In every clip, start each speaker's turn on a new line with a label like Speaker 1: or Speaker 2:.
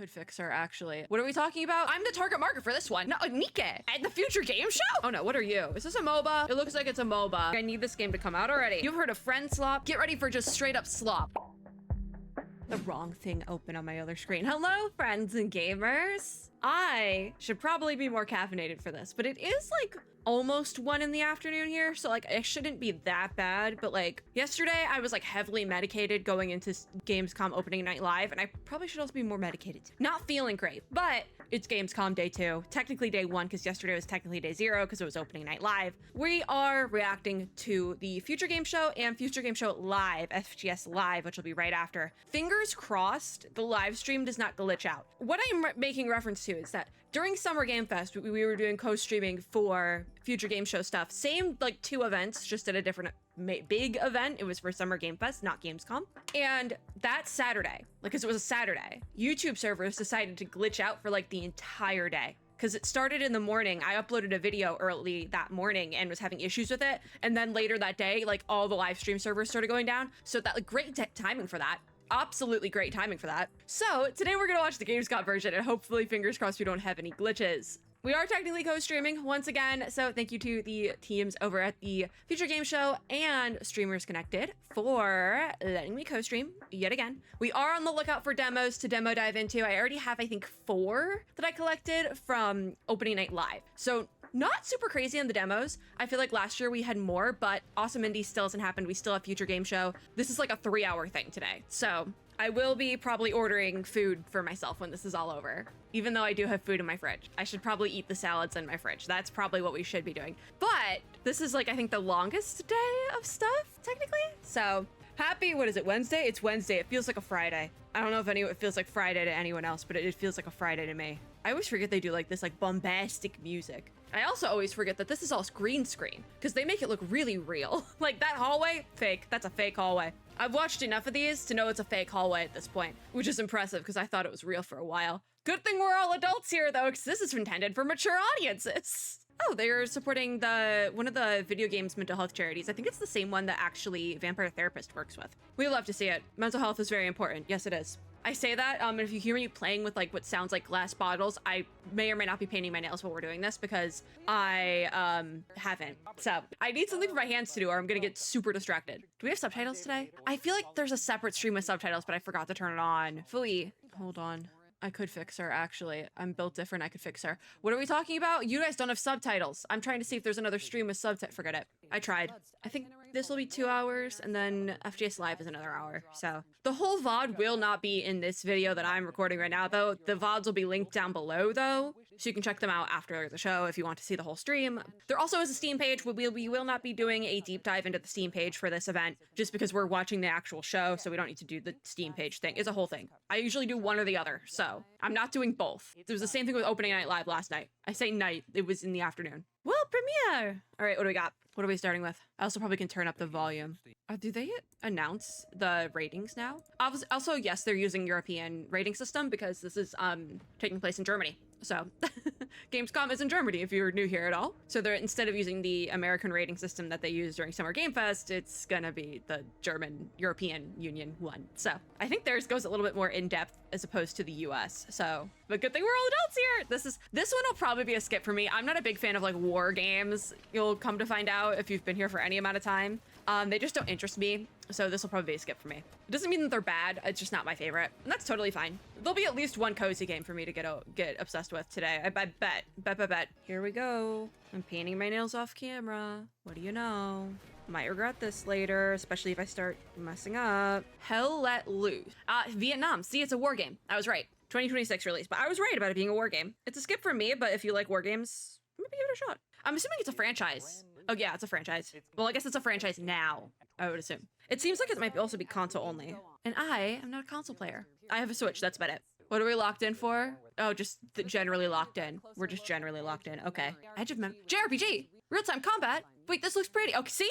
Speaker 1: could fix her, actually. What are we talking about? I'm the target market for this one. No, Nike at the future game show? Oh no, what are you? Is this a MOBA? It looks like it's a MOBA. I need this game to come out already. You've heard of friend slop? Get ready for just straight up slop. The wrong thing open on my other screen. Hello, friends and gamers. I should probably be more caffeinated for this, but it is like almost 1 in the afternoon here, so like it shouldn't be that bad. But like yesterday I was like heavily medicated going into Gamescom opening night live, and I probably should also be more medicated. Not feeling great, but it's Gamescom day 2, technically day 1 because yesterday was technically day 0 because it was opening night live. We are reacting to the Future Game Show and Future Game Show Live, FGS Live, which will be right after. Fingers crossed the live stream does not glitch out. What I'm making reference to is that during Summer Game Fest, we were doing co-streaming for Future Game Show stuff. Same like 2 events, just at a different big event. It was for Summer Game Fest, not Gamescom. And that Saturday, like, cause it was a Saturday, YouTube servers decided to glitch out for like the entire day. Because it started in the morning. I uploaded a video early that morning and was having issues with it. And then later that day, like all the live stream servers started going down. So that like great timing for that. Absolutely great timing for that. So today we're gonna watch the Gamescom version and hopefully fingers crossed we don't have any glitches. We are technically co-streaming once again, so thank you to the teams over at the Future Game Show and Streamers Connected for letting me co-stream yet again. We are on the lookout for demos to demo dive into. I already have, I think, 4 that I collected from opening night live. So not super crazy on the demos. I feel like last year we had more, but Awesome Indie still hasn't happened. We still have Future Game Show. This is like a 3-hour thing today. So I will be probably ordering food for myself when this is all over, even though I do have food in my fridge. I should probably eat the salads in my fridge. That's probably what we should be doing. But this is like, I think the longest day of stuff, technically. So happy, what is it, Wednesday? It's Wednesday. It feels like a Friday. I don't know if it feels like Friday to anyone else, but it feels like a Friday to me. I always forget they do like this like bombastic music. I also always forget that this is all green screen because they make it look really real. Like that hallway, fake. That's a fake hallway. I've watched enough of these to know it's a fake hallway at this point, which is impressive because I thought it was real for a while. Good thing we're all adults here though, because this is intended for mature audiences. Oh, they're supporting one of the video games mental health charities. I think it's the same one that actually Vampire Therapist works with. We love to see it. Mental health is very important. Yes, it is. I say that, and if you hear me playing with like what sounds like glass bottles, I may or may not be painting my nails while we're doing this because I haven't. So I need something for my hands to do or I'm gonna get super distracted. Do we have subtitles today? I feel like there's a separate stream with subtitles, but I forgot to turn it on. Fully, hold on. I could fix her, actually. I'm built different, I could fix her. What are we talking about? You guys don't have subtitles. I'm trying to see if there's another stream with subtitles. Forget it. I tried. I think this will be 2 hours, and then FGS Live is another hour, so. The whole VOD will not be in this video that I'm recording right now, though. The VODs will be linked down below, though, so you can check them out after the show if you want to see the whole stream. There also is a Steam page. We will not be doing a deep dive into the Steam page for this event, just because we're watching the actual show, so we don't need to do the Steam page thing. It's a whole thing. I usually do one or the other, so I'm not doing both. It was the same thing with opening night live last night. I say night, it was in the afternoon. Well, premiere! All right, what do we got? What are we starting with? I also probably can turn up the volume. Do they announce the ratings now? Also, yes, they're using European rating system because this is taking place in Germany. So Gamescom is in Germany if you're new here at all. So they're, instead of using the American rating system that they use during Summer Game Fest, it's gonna be the German European Union one. So I think theirs goes a little bit more in depth as opposed to the US. So, but good thing we're all adults here. This one will probably be a skip for me. I'm not a big fan of like war games. You'll come to find out if you've been here for any amount of time. They just don't interest me. So this will probably be a skip for me. It doesn't mean that they're bad. It's just not my favorite. And that's totally fine. There'll be at least one cozy game for me to get obsessed with today. I bet. Here we go. I'm painting my nails off camera. What do you know? Might regret this later, especially if I start messing up. Hell let loose. Vietnam. See, it's a war game. I was right. 2026 release, but I was right about it being a war game. It's a skip for me, but if you like war games, maybe give it a shot. I'm assuming it's a franchise. Oh yeah, it's a franchise. Well, I guess it's a franchise now, I would assume. It seems like it might also be console only. And I am not a console player. I have a Switch, that's about it. What are we locked in for? Oh, just generally locked in. We're just generally locked in, okay. Edge of JRPG, real-time combat. Wait, this looks pretty. Okay, see?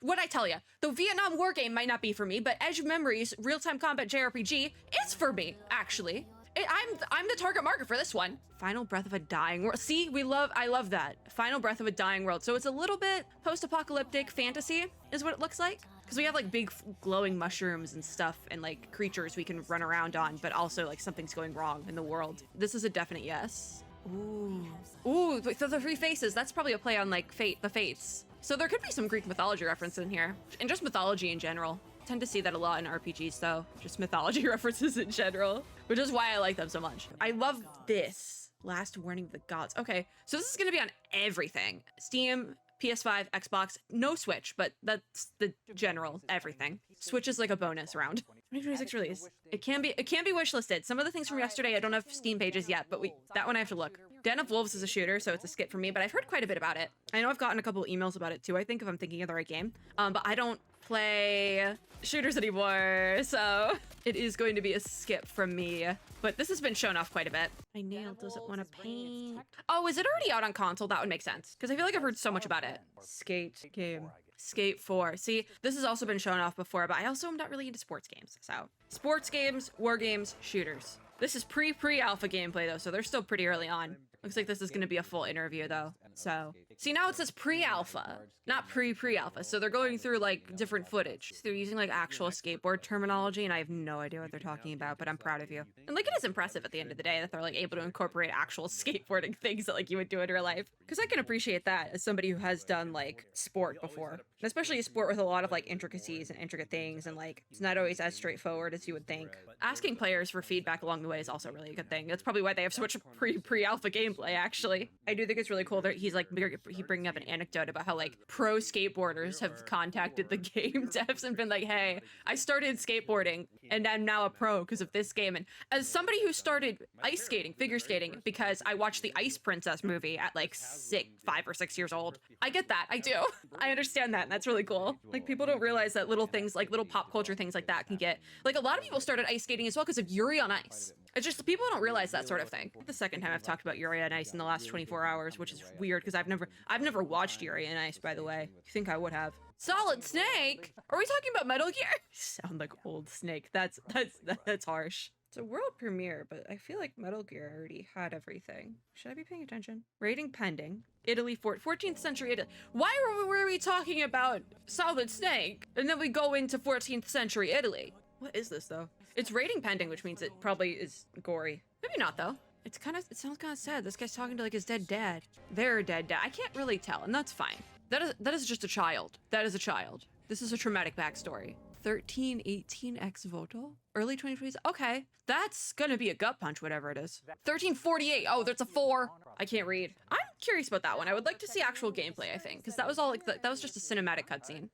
Speaker 1: What'd I tell you? The Vietnam War game might not be for me, but Edge of Memories, real-time combat JRPG is for me, actually. I'm the target market for this one. Final Breath of a Dying World. See, I love that. Final Breath of a Dying World. So it's a little bit post-apocalyptic fantasy is what it looks like. Because we have like big glowing mushrooms and stuff and like creatures we can run around on, but also like something's going wrong in the world. This is a definite yes. Ooh. Ooh, so the 3 faces, that's probably a play on like fate, the fates. So there could be some Greek mythology reference in here, and just mythology in general. I tend to see that a lot in RPGs though, just mythology references in general, which is why I like them so much. I love this. Last Warning of the Gods. Okay, so this is gonna be on everything. Steam, PS5, Xbox, no Switch, but that's the general everything. Switch is like a bonus round. 2026 release. It can be wishlisted. Some of the things from yesterday, I don't have Steam pages yet, but that one I have to look. Den of Wolves is a shooter, so it's a skip for me, but I've heard quite a bit about it. I know I've gotten a couple of emails about it too, I think, if I'm thinking of the right game. But I don't play shooters anymore, so it is going to be a skip from me. But this has been shown off quite a bit. My nail doesn't want to paint. Oh, is it already out on console? That would make sense, because I feel like I've heard so much about it. Skate game. Skate 4. See, this has also been shown off before, but I also am not really into sports games. So, sports games, war games, shooters. This is pre-alpha gameplay though, so they're still pretty early on. Looks like this is going to be a full interview though. So, see, now it says pre-alpha, not pre-alpha. So they're going through like different footage. So they're using like actual skateboard terminology, and I have no idea what they're talking about, but I'm proud of you. And like, it is impressive at the end of the day that they're like able to incorporate actual skateboarding things that like you would do in real life. Because I can appreciate that as somebody who has done like sport before, especially a sport with a lot of like intricacies and intricate things, and like it's not always as straightforward as you would think. Asking players for feedback along the way is also really a good thing. That's probably why they have so much pre-alpha gameplay, actually. I do think it's really cool that he's like bringing up an anecdote about how like pro skateboarders have contacted the game devs and been like, hey, I started skateboarding and I'm now a pro because of this game. And as somebody who started ice skating, figure skating, because I watched the Ice Princess movie at like 5 or 6 years old, I get that. I do. I understand that, and that's really cool. Like, people don't realize that little things, like little pop culture things like that can get, like, a lot of people started ice skating as well because of Yuri on Ice. It's just people don't realize that sort of thing. The second time I've talked about Yuri on Ice in the last 24 hours, which is weird because I've never watched Yuri on Ice, by the way. You think I would have? Solid Snake? Are we talking about Metal Gear? Sound like old Snake. That's harsh. It's a world premiere, but I feel like Metal Gear already had everything. Should I be paying attention? Rating pending. Italy, 14th century Italy. Why were we talking about Solid Snake? And then we go into 14th century Italy. What is this though? It's rating pending, which means it probably is gory. Maybe not though. It sounds kind of sad. This guy's talking to like his dead dad. Their dead dad. I can't really tell, and that's fine. That is just a child. That is a child. This is a traumatic backstory. 1318 ex voto? Early 2020s? Okay. That's gonna be a gut punch, whatever it is. 1348. Oh, that's a 4. I can't read. I'm curious about that one. I would like to see actual gameplay, I think, because that was all like, that was just a cinematic cutscene.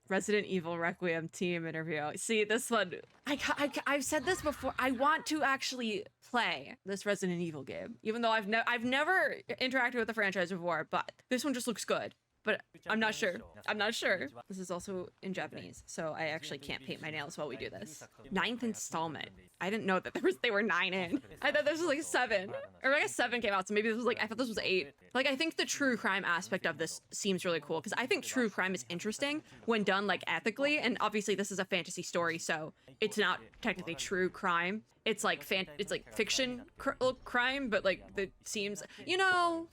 Speaker 1: Resident Evil Requiem team interview. See, this one, I've said this before. I want to actually play this Resident Evil game, even though I've never interacted with the franchise before, but this one just looks good. But I'm not sure. I'm not sure. This is also in Japanese, so I actually can't paint my nails while we do this. 9th installment. I didn't know that they were 9 in. I thought this was like 7. Or I guess 7 came out, so maybe this was like, I thought this was 8. Like, I think the true crime aspect of this seems really cool, because I think true crime is interesting when done like ethically, and obviously this is a fantasy story, so it's not technically true crime. It's like it's like fiction crime, but like that seems, you know.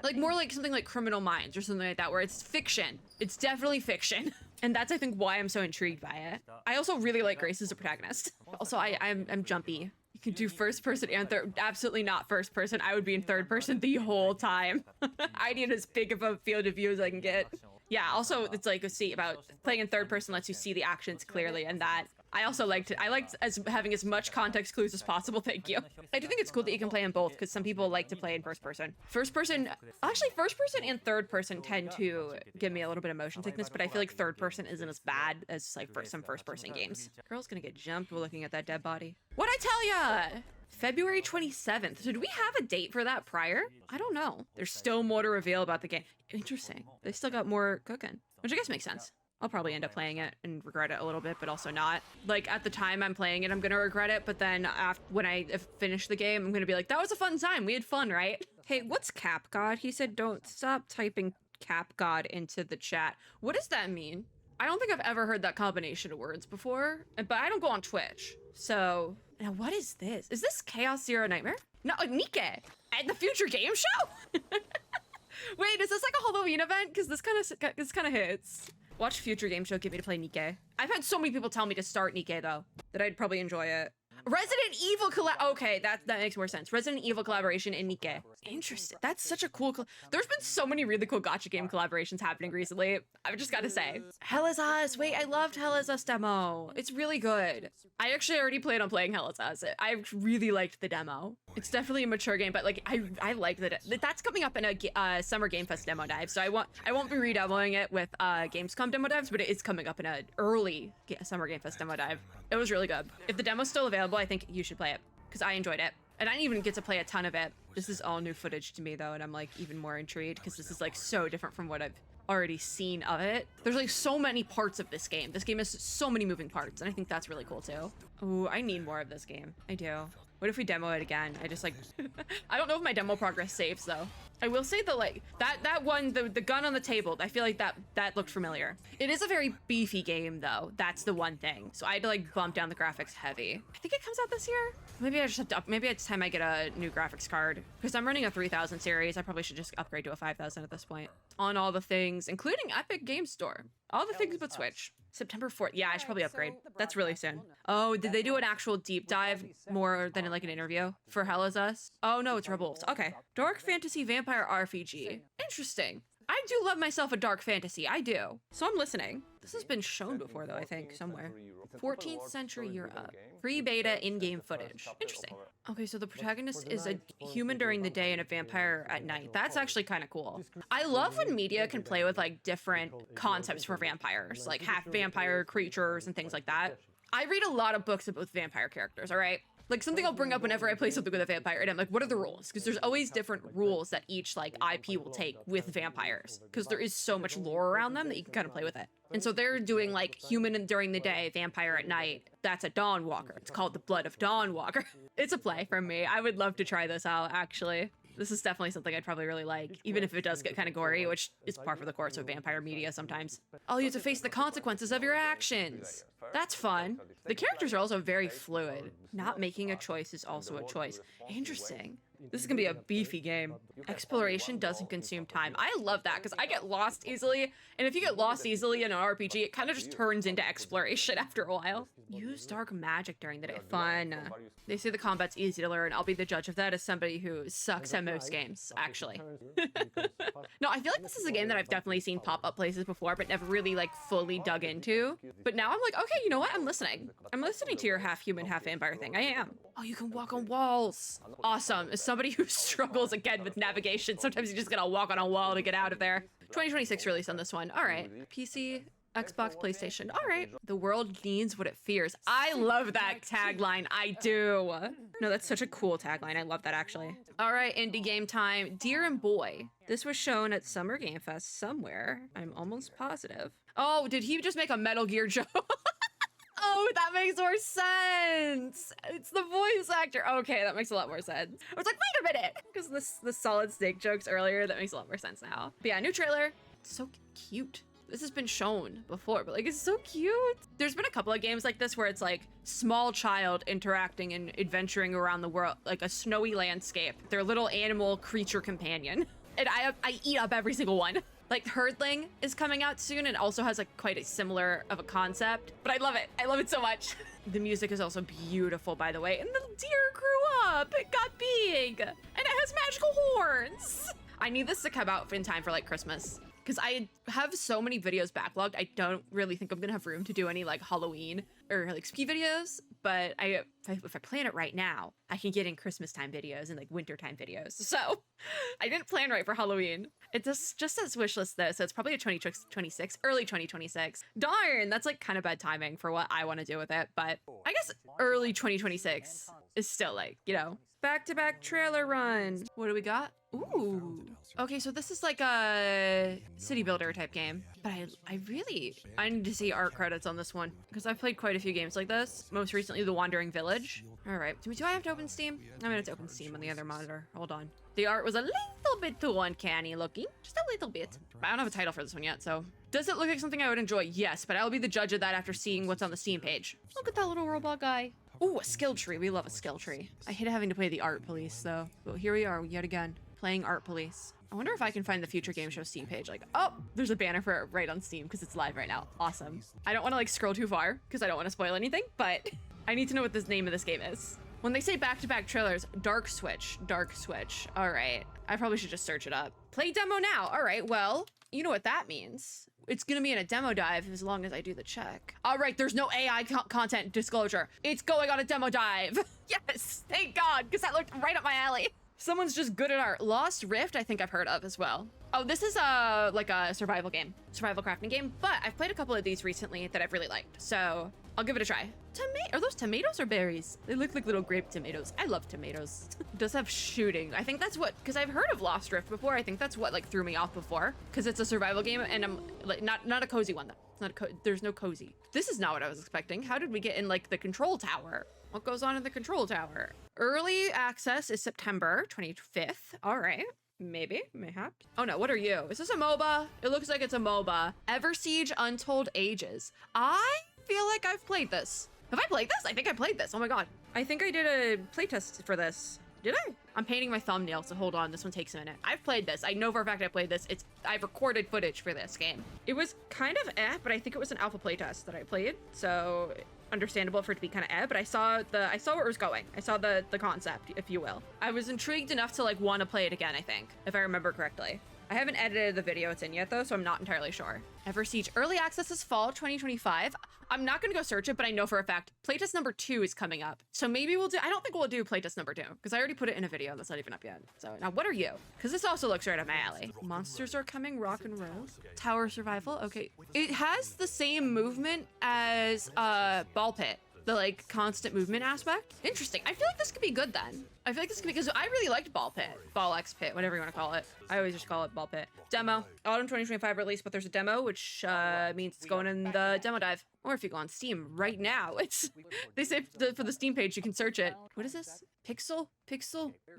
Speaker 1: Like more like something like Criminal Minds or something like that, where it's fiction. It's definitely fiction. And that's, I think, why I'm so intrigued by it. I also really like Grace as a protagonist. Also, I'm jumpy. You can do first person and third. Absolutely not first person. I would be in third person the whole time. I need as big of a field of view as I can get. Yeah, also, it's like, about playing in third person lets you see the actions clearly, and that I also liked it. I liked having as much context clues as possible. Thank you. I do think it's cool that you can play in both, because some people like to play in first person. Actually, first person and third person tend to give me a little bit of motion sickness, but I feel like third person isn't as bad as like some first person games. Girl's gonna get jumped while looking at that dead body. What'd I tell ya? February 27th. So did we have a date for that prior? I don't know. There's still more to reveal about the game. Interesting. They still got more cooking, which I guess makes sense. I'll probably end up playing it and regret it a little bit, but also not. Like, at the time I'm playing it, I'm gonna regret it, but then when I finish the game, I'm gonna be like, that was a fun time. We had fun, right? Hey, what's Cap God? He said, don't stop typing Cap God into the chat. What does that mean? I don't think I've ever heard that combination of words before, but I don't go on Twitch. So, now what is this? Is this Chaos Zero Nightmare? No, Nike at the Future Game Show? Wait, is this like a Halloween event? Because this kind of hits. Watch future game show, get me to play Nikke. I've had so many people tell me to start Nikke though, that I'd probably enjoy it. Resident Evil okay, that makes more sense. Resident Evil collaboration in Nikke. Interesting. That's such a cool. There's been so many really cool gacha game collaborations happening recently. I've just got to say. Hell is Us. Wait, I loved Hell is Us demo. It's really good. I actually already planned on playing Hell is Us. I really liked the demo. It's definitely a mature game, but like I like that. That's coming up in a Summer Game Fest demo dive. So I won't be redemoing it with Gamescom demo dives, but it is coming up in an early Summer Game Fest demo dive. It was really good. If the demo's still available, I think you should play it because I enjoyed it. And I didn't even get to play a ton of it. This is all new footage to me though, and I'm like even more intrigued because this is like so different from what I've already seen of it. There's like so many parts of this game. This game has so many moving parts, and I think that's really cool too. Ooh, I need more of this game. I do. What if we demo it again? I just like, I don't know if my demo progress saves though. I will say that like, that one, the gun on the table, I feel like that looked familiar. It is a very beefy game though. That's the one thing. So I had to like bump down the graphics heavy. I think it comes out this year. Maybe I just have to maybe it's time I get a new graphics card because I'm running a 3000 series. I probably should just upgrade to a 5000 at this point. On all the things, including Epic Game Store. All the things but Switch. September 4th. Yeah, I should probably upgrade. That's really soon. Oh, did they do an actual deep dive more than like an interview for Hell is Us? Oh no, it's Rebels. Okay. Dark fantasy vampire RPG. Interesting. I do love myself a dark fantasy. I do. So I'm listening. This has been shown before though, I think, somewhere. 14th century Europe. Pre-beta in-game footage. Interesting. Okay, so the protagonist is a human during the day and a vampire at night. That's actually kind of cool. I love when media can play with like different concepts for vampires, like half vampire creatures and things like that. I read a lot of books about vampire characters, all right? Like something I'll bring up whenever I play something with a vampire, and I'm like, what are the rules? Because there's always different rules that each like IP will take with vampires, because there is so much lore around them that you can kind of play with it. And so they're doing like human during the day, vampire at night. That's a Dawnwalker. It's called the Blood of Dawnwalker. It's a play from me. I would love to try this out, actually. This is definitely something I'd probably really like, even if it does get kind of gory, which is par for the course with vampire media sometimes. All you have to face the consequences of your actions. That's fun. The characters are also very fluid. Not making a choice is also a choice. Interesting. This is gonna be a beefy game. Exploration doesn't consume time. I love that because I get lost easily, and if you get lost easily in an RPG, it kind of just turns into exploration after a while. Use dark magic during the day. Fun. They say the combat's easy to learn. I'll be the judge of that as somebody who sucks at most games, actually. No, I feel like this is a game that I've definitely seen pop up places before, but never really like fully dug into. But now I'm like, okay, you know what? I'm listening. I'm listening to your half human, half vampire thing. I am. Oh, you can walk on walls. Awesome. As somebody who struggles again with navigation, sometimes you just gotta walk on a wall to get out of there. 2026 release on this one. All right. PC, Xbox, PlayStation. All right. The world needs what it fears. I love that tagline. I do. No, that's such a cool tagline. I love that, actually. All right, indie game time. Dear and Boy. This was shown at Summer Game Fest somewhere. I'm almost positive. Oh, did he just make a Metal Gear joke? Oh, that makes more sense. It's the voice actor. Okay, that makes a lot more sense. I was like, wait a minute. Because the Solid Snake jokes earlier, that makes a lot more sense now. But yeah, new trailer. It's so cute. This has been shown before, but like, it's so cute. There's been a couple of games like this where it's like small child interacting and adventuring around the world, like a snowy landscape. Their little animal creature companion. And I eat up every single one. Like Herdling is coming out soon and also has like quite a similar of a concept, but I love it. I love it so much. The music is also beautiful, by the way. And the deer grew up, it got big, and it has magical horns. I need this to come out in time for like Christmas, because I have so many videos backlogged. I don't really think I'm gonna have room to do any like Halloween or like spooky videos, but if I plan it right now, I can get in Christmas time videos and like winter time videos. So I didn't plan right for Halloween. It just says wishlist though, so it's probably a 2026, early 2026. Darn, that's like kind of bad timing for what I want to do with it, but I guess early 2026 is still like, you know, back-to-back trailer run. What do we got? Ooh. Okay, so this is like a city builder type game, but I need to see art credits on this one because I've played quite a few games like this. Most recently, The Wandering Village. All right, do I have to open Steam? I mean, it's open Steam on the other monitor. Hold on. The art was a little bit too uncanny looking, just a little bit. But I don't have a title for this one yet, so. Does it look like something I would enjoy? Yes, but I'll be the judge of that after seeing what's on the Steam page. Look at that little robot guy. Ooh, a skill tree. We love a skill tree. I hate having to play the art police though. But here we are yet again, playing art police. I wonder if I can find the Future Game Show Steam page. Like, oh, there's a banner for it right on Steam because it's live right now. Awesome. I don't want to like scroll too far because I don't want to spoil anything, but I need to know what this name of this game is. When they say back-to-back trailers, Dark Switch. All right. I probably should just search it up. Play demo now. All right, well, you know what that means. It's gonna be in a demo dive as long as I do the check. All right, there's no AI content disclosure. It's going on a demo dive. Yes, thank God, because that looked right up my alley. Someone's just good at art. Lost Rift, I think I've heard of as well. Oh, this is like a survival game, survival crafting game, but I've played a couple of these recently that I've really liked, so I'll give it a try. Are those tomatoes or berries? They look like little grape tomatoes. I love tomatoes. It does have shooting. I think that's what, because I've heard of Lost Rift before. I think that's what like threw me off before, because it's a survival game and I'm like not a cozy one though. It's not there's no cozy. This is not what I was expecting. How did we get in like the control tower? What goes on in the control tower? Early access is September 25th. All right. Maybe, mayhap. Oh no, what are you? Is this a MOBA? It looks like it's a MOBA. Eversiege Untold Ages. I feel like I've played this. Have I played this? I think I played this. Oh my God. I think I did a playtest for this. Did I? I'm painting my thumbnail, so hold on. This one takes a minute. I've played this. I know for a fact I played this. I've recorded footage for this game. It was kind of but I think it was an alpha playtest that I played. So understandable for it to be kind of but I saw where it was going. I saw the concept, if you will. I was intrigued enough to like want to play it again, I think, if I remember correctly. I haven't edited the video it's in yet though, so I'm not entirely sure. Eversiege early access is fall 2025. I'm not gonna go search it, but I know for a fact playtest number 2 is coming up. So maybe I don't think we'll do playtest number 2 because I already put it in a video that's not even up yet. So now what are you? Because this also looks right up my alley. Monsters are coming, rock and roll. Tower survival, okay. It has the same movement as Ball Pit. The like constant movement aspect. Interesting. I feel like this could be good then. I feel like this could be, because I really liked Ball X Pit, whatever you want to call it. I always just call it Ball Pit. Demo, autumn 2025 release, but there's a demo, which means it's going in the demo dive. Or if you go on Steam right now, they say for the Steam page, you can search it. What is this? Pixel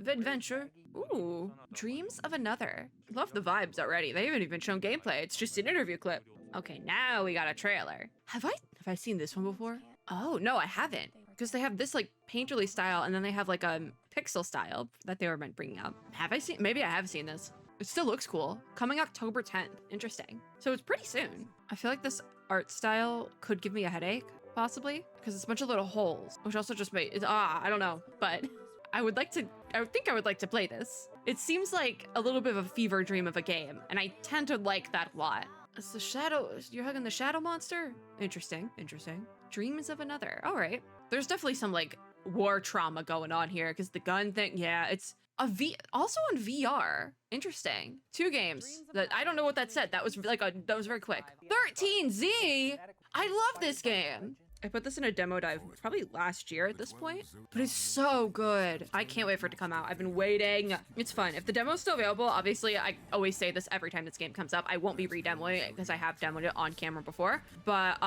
Speaker 1: Adventure. Ooh, Dreams of Another. Love the vibes already. They haven't even shown gameplay. It's just an interview clip. Okay, now we got a trailer. Have I seen this one before? Oh, no, I haven't. Because they have this like painterly style and then they have like a pixel style that they were meant bringing up. Have I seen? Maybe I have seen this. It still looks cool. Coming October 10th. Interesting. So it's pretty soon. I feel like this art style could give me a headache, possibly, because it's a bunch of little holes, which also just I don't know. But I think I would like to play this. It seems like a little bit of a fever dream of a game, and I tend to like that a lot. It's the shadow. You're hugging the shadow monster? Interesting. Dreams of Another. All right. There's definitely some like war trauma going on here because the gun thing. Yeah, it's also on VR. Interesting. 2 games. I don't know what that said. That was very quick. 13Z. I love this game. I put this in a demo dive probably last year at this point, but it's so good. I can't wait for it to come out. I've been waiting. It's fun. If the demo is still available, obviously I always say this every time this game comes up. I won't be re-demoing it because I have demoed it on camera before, but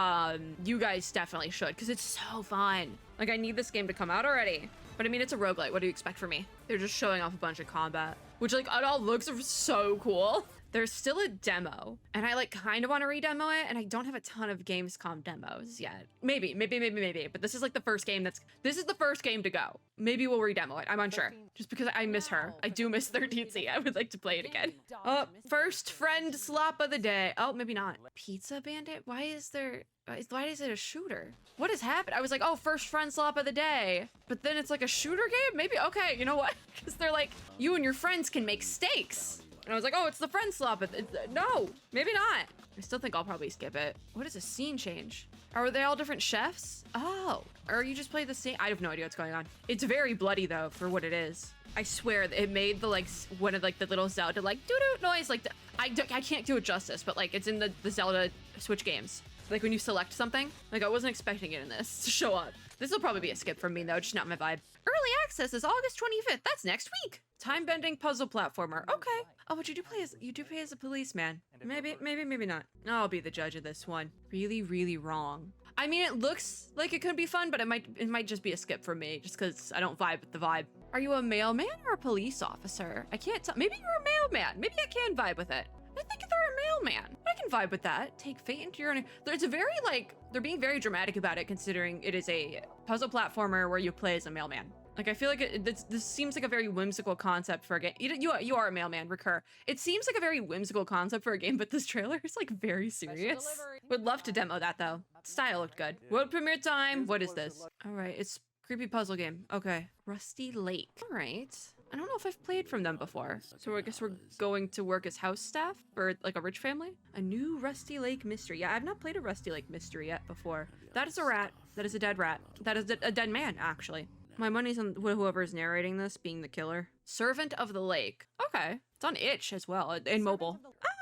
Speaker 1: you guys definitely should because it's so fun. Like I need this game to come out already. But I mean, it's a roguelite. What do you expect from me? They're just showing off a bunch of combat, which like it all looks so cool. There's still a demo, and I like kind of want to re-demo it, and I don't have a ton of Gamescom demos yet. Maybe, but this is like the first game this is the first game to go. Maybe we'll re-demo it, I'm unsure. Just because I miss her. I do miss 13C, I would like to play it again. Oh, first friend slop of the day. Oh, maybe not. Pizza Bandit? Why is it a shooter? What has happened? I was like, oh, first friend slop of the day. But then it's like a shooter game? Maybe, okay, you know what? Because they're like, you and your friends can make steaks. And I was like, oh, it's the friend slop. No, maybe not. I still think I'll probably skip it. What is a scene change? Are they all different chefs? Oh, or you just play the same? I have no idea what's going on. It's very bloody though for what it is. I swear it made the like one of like the little Zelda like doo-doo noise. Like I can't do it justice, but like it's in the Zelda Switch games. Like when you select something, like I wasn't expecting it in this to show up. This will probably be a skip from me though, just not my vibe. Early access is August 25th. That's next week. Time-bending puzzle platformer. Okay. Oh, but you do play as a policeman. Maybe not. I'll be the judge of this one. Really, really wrong. I mean, it looks like it could be fun, but it might just be a skip for me, just because I don't vibe with the vibe. Are you a mailman or a police officer? I can't tell. Maybe you're a mailman. Maybe I can vibe with it. I think they're a mailman. I can vibe with that. Take fate into your own. It's a very like they're being very dramatic about it, considering it is a puzzle platformer where you play as a mailman. Like, I feel like this seems like a very whimsical concept for a game. You are a mailman, recur. It seems like a very whimsical concept for a game, but this trailer is like very serious. Would love to demo that though. Style looked good. World premiere time. What is this? All right, it's creepy puzzle game. Okay, Rusty Lake. All right. I don't know if I've played from them before. So I guess we're going to work as house staff for like a rich family. A new Rusty Lake mystery. Yeah, I've not played a Rusty Lake mystery yet before. That is a rat. That is a dead rat. That is a dead man, actually. My money's on whoever's narrating this being the killer. Servant of the Lake. Okay. It's on itch as well, in mobile.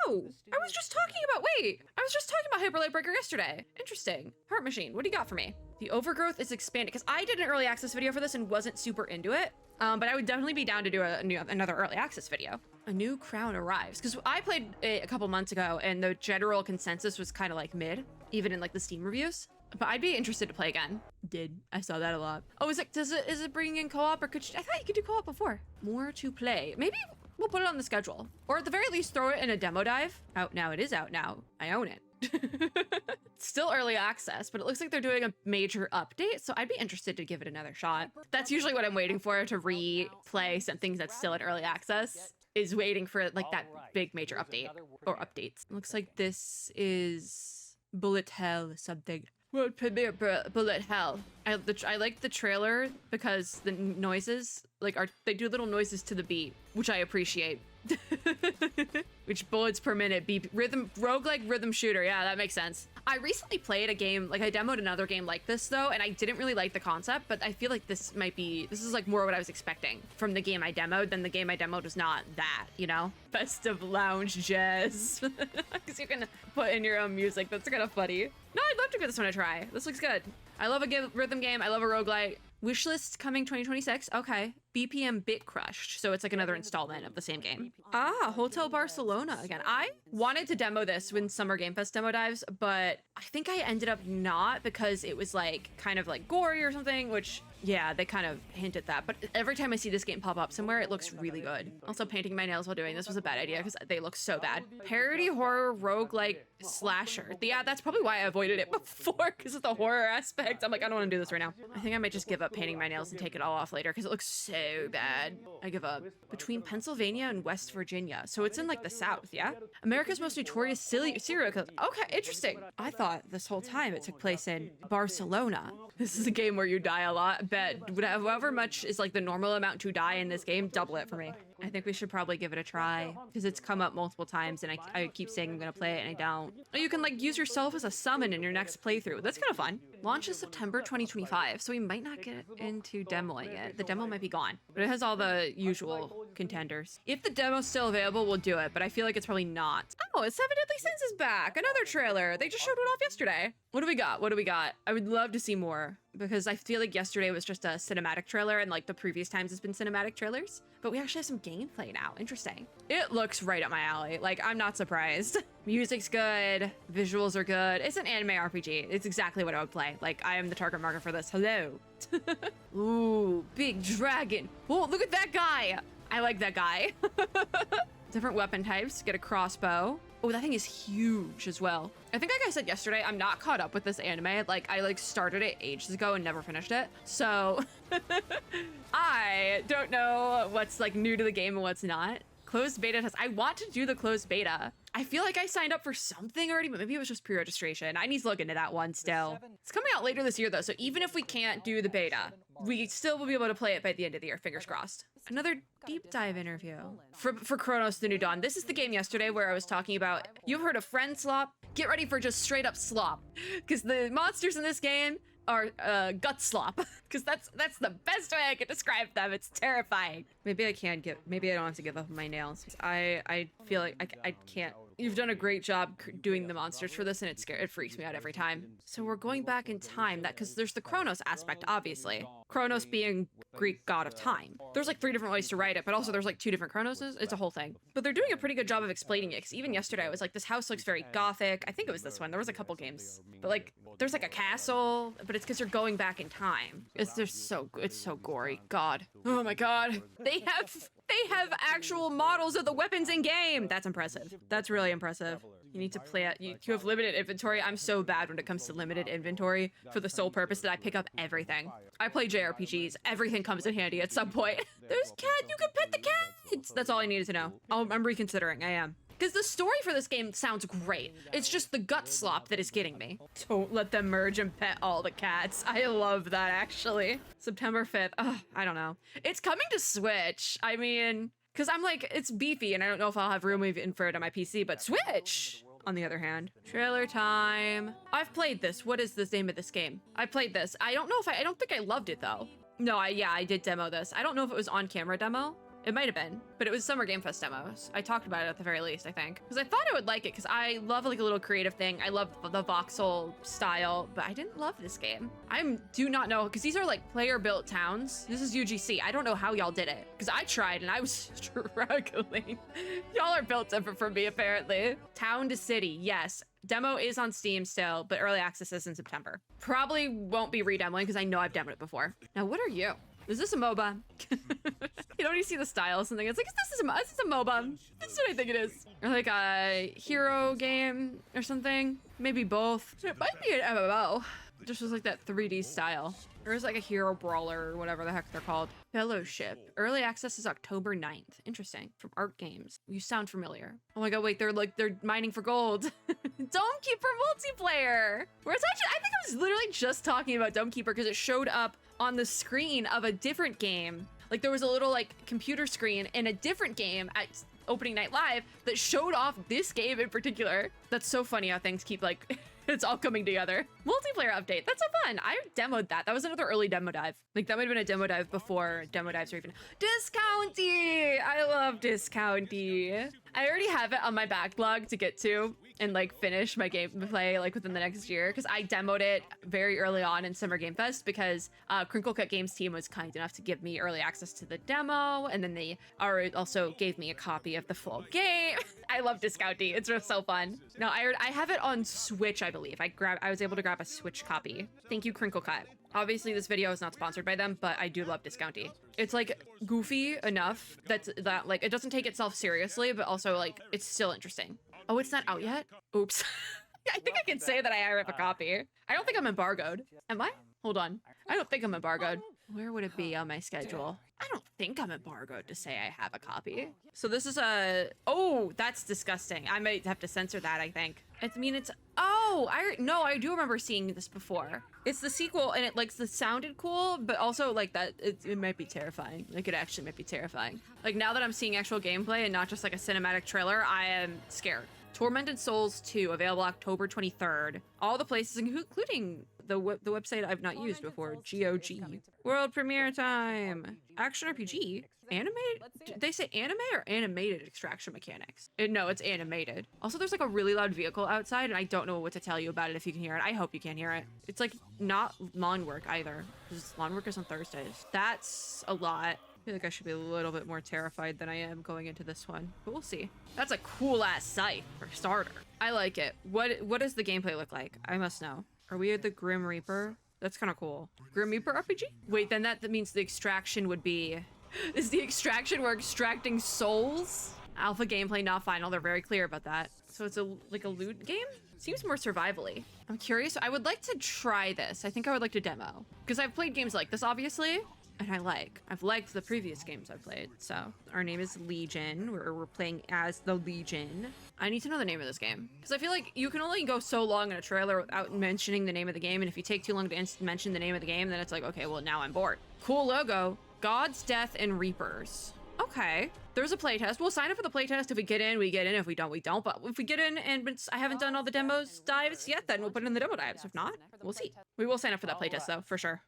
Speaker 1: Oh, I was just talking about Hyper Light Breaker yesterday. Interesting. Heart Machine, what do you got for me? The overgrowth is expanded, because I did an early access video for this and wasn't super into it. But I would definitely be down to do another early access video. A new crown arrives, because I played it a couple months ago and the general consensus was kind of like mid, even in like the Steam reviews. But I'd be interested to play again. I saw that a lot. Oh, is it bringing in co-op, or I thought you could do co-op before. More to play. Maybe we'll put it on the schedule, or at the very least throw it in a demo dive. Out now. It is out now. I own it. It's still early access, but it looks like they're doing a major update, so I'd be interested to give it another shot. That's usually what I'm waiting for, to replay something that's still in early access, is waiting for like that big major update or updates. Looks like this is Bullet Hell something. World premiere Bullet Hell. I like the trailer because the noises they do little noises to the beat, which I appreciate. Which bullets per minute beep roguelike rhythm shooter. Yeah, that makes sense. I recently played a game, like I demoed another game like this though, and I didn't really like the concept, but I feel like this is like more what I was expecting from the game I demoed than the game I demoed was not that, you know? Best of lounge jazz. Because you can put in your own music. That's kind of funny. No, I'd love to give this one a try. This looks good. I love a rhythm game. I love a roguelite. Wishlist coming 2026. Okay. BPM Bit Crushed. So it's like another installment of the same game. Ah, Hotel Barcelona again. I wanted to demo this when Summer Game Fest demo dives, but I think I ended up not because it was like kind of like gory or something, which yeah, they kind of hint at that. But every time I see this game pop up somewhere, it looks really good. Also, painting my nails while doing this was a bad idea because they look so bad. Parody horror roguelike slasher. Yeah, that's probably why I avoided it before, because of the horror aspect. I'm like, I don't want to do this right now. I think I might just give up painting my nails and take it all off later because it looks so bad. I give up. Between Pennsylvania and West Virginia. So it's in like the South, yeah? America's most notorious serial killer. Okay, interesting. I thought this whole time it took place in Barcelona. This is a game where you die a lot. Bet however much is like the normal amount to die in this game, double it for me. I think we should probably give it a try because it's come up multiple times and I keep saying I'm gonna play it and I don't. Or you can like use yourself as a summon in your next playthrough. That's kind of fun. Launches September 2025, so we might not get into demoing it. The demo might be gone, but it has all the usual contenders. If the demo's still available, we'll do it, but I feel like it's probably not. Oh, it's Seven Deadly Sins is back. Another trailer. They just showed it off yesterday. What do we got? What do we got? I would love to see more because I feel like yesterday was just a cinematic trailer and like the previous times it's been cinematic trailers, but we actually have some gameplay now. Interesting. It looks right up my alley. Like, I'm not surprised. Music's good. Visuals are good. It's an anime RPG. It's exactly what I would play. Like, I am the target market for this. Hello. Ooh, big dragon. Oh, look at that guy. I like that guy. Different weapon types. Get a crossbow. Oh, that thing is huge as well. I think like I said yesterday, I'm not caught up with this anime. Like, I started it ages ago and never finished it. So I don't know what's like new to the game and what's not. Closed beta test. I want to do the closed beta. I feel like I signed up for something already, but maybe it was just pre-registration. I need to look into that one still. It's coming out later this year though, so even if we can't do the beta, we still will be able to play it by the end of the year, fingers crossed. Another deep dive interview for Chronos the New Dawn. This is the game yesterday where I was talking about, you've heard of friend slop? Get ready for just straight up slop. Because the monsters in this game are gut slop. Because that's the best way I could describe them. It's terrifying. Maybe I don't have to give up my nails. I feel like I can't. You've done a great job doing the monsters for this, and it freaks me out every time. So we're going back in time, because there's the Chronos aspect, obviously. Chronos being Greek god of time. There's like 3 different ways to write it, but also there's like 2 different Chronoses. It's a whole thing. But they're doing a pretty good job of explaining it, because even yesterday I was like, this house looks very gothic. I think it was this one. There was a couple games. But like, there's like a castle, but it's because you're going back in time. It's so gory. God. Oh my god. They have actual models of the weapons in game. That's impressive. That's really impressive. You need to play it. You have limited inventory. I'm so bad when it comes to limited inventory for the sole purpose that I pick up everything. I play JRPGs. Everything comes in handy at some point. There's cat. You can pet the cat. That's all I needed to know. I'm reconsidering. I am. Because the story for this game sounds great. It's just the gut slop that is getting me. Don't let them merge and pet all the cats. I love that, actually. September 5th. Ugh, I don't know. It's coming to Switch. I mean, because I'm like, it's beefy, and I don't know if I'll have room even for it on my PC, but Switch, on the other hand. Trailer time. I've played this. What is the name of this game? I played this. I don't know if I don't think I loved it, though. No, I did demo this. I don't know if it was on-camera demo. It might have been, but it was Summer Game Fest demos. I talked about it at the very least, I think. Because I thought I would like it, because I love like a little creative thing. I love the voxel style, but I didn't love this game. I do not know, because these are like player-built towns. This is UGC. I don't know how y'all did it, because I tried and I was struggling. Y'all are built different from me, apparently. Town to city, yes. Demo is on Steam still, but early access is in September. Probably won't be redemoing, because I know I've demoed it before. Now, what are you? Is this a MOBA? You know, when you see the style or something, it's like, is this a MOBA? This is what I think it is. Or like a hero game or something. Maybe both. It might be an MMO. Just was like that 3D style. Or is like a hero brawler or whatever the heck they're called. Fellowship. Early access is October 9th. Interesting. From Art Games. You sound familiar. Oh my god, wait, they're mining for gold. Dumbkeeper multiplayer. Where it's actually, I think I was literally just talking about Dumbkeeper because it showed up on the screen of a different game. Like there was a little like computer screen in a different game at opening night live that showed off this game in particular. That's so funny how things keep like, it's all coming together. Multiplayer update. That's so fun. I demoed that. That was another early demo dive. Like that might have been a demo dive before demo dives were even. Discounty! I love Discounty. I already have it on my backlog to get to and like finish my gameplay like within the next year because I demoed it very early on in Summer Game Fest because Crinkle Cut Games team was kind enough to give me early access to the demo, and then they also gave me a copy of the full game. I love Discounty. It's just so fun. No, I have it on Switch, I believe. I was able to grab a Switch copy. Thank you, Crinkle Cut. Obviously, this video is not sponsored by them, but I do love Discounty. It's like goofy enough that like it doesn't take itself seriously, but also like it's still interesting. Oh, it's not out yet? Oops. I think I can say that I have a copy. I don't think I'm embargoed. Am I? Hold on. I don't think I'm embargoed. Where would it be on my schedule? I don't think I'm embargoed to say I have a copy. So this is a... Oh, that's disgusting. I might have to censor that, I think. I mean, it's... Oh, I do remember seeing this before. It's the sequel, and it sounded cool, but also like that, it might be terrifying. Like it actually might be terrifying. Like now that I'm seeing actual gameplay and not just like a cinematic trailer, I am scared. Tormented Souls 2, available October 23rd. All the places, including the website I've not used before, GOG. World premiere time. Action RPG. Animated? Did they say anime or animated extraction mechanics? No, it's animated. Also, there's like a really loud vehicle outside, and I don't know what to tell you about it if you can hear it. I hope you can hear it. It's like not lawn work either, because lawn work is on Thursdays. That's a lot. I feel like I should be a little bit more terrified than I am going into this one, but we'll see. That's a cool ass scythe for a starter. I like it. What does the gameplay look like? I must know. Are we at the Grim Reaper? That's kind of cool. Grim Reaper RPG? Wait, then that means the extraction would be... Is the extraction we're extracting souls? Alpha gameplay not final. They're very clear about that. So it's like a loot game? Seems more survival-y. I'm curious. I would like to try this. I think I would like to demo. Because I've played games like this, obviously. And I've liked the previous games I've played. So our name is Legion. We're playing as the Legion. I need to know the name of this game because I feel like you can only go so long in a trailer without mentioning the name of the game. And if you take too long to mention the name of the game, then it's like, okay, well now I'm bored. Cool logo. Gods, Death, and Reapers. Okay. There's a playtest. We'll sign up for the playtest. If we get in, we get in. If we don't, we don't. But if we get in and I haven't done all the demos dives yet, then we'll put in the demo dives. If not, we'll see. We will sign up for that playtest though, for sure.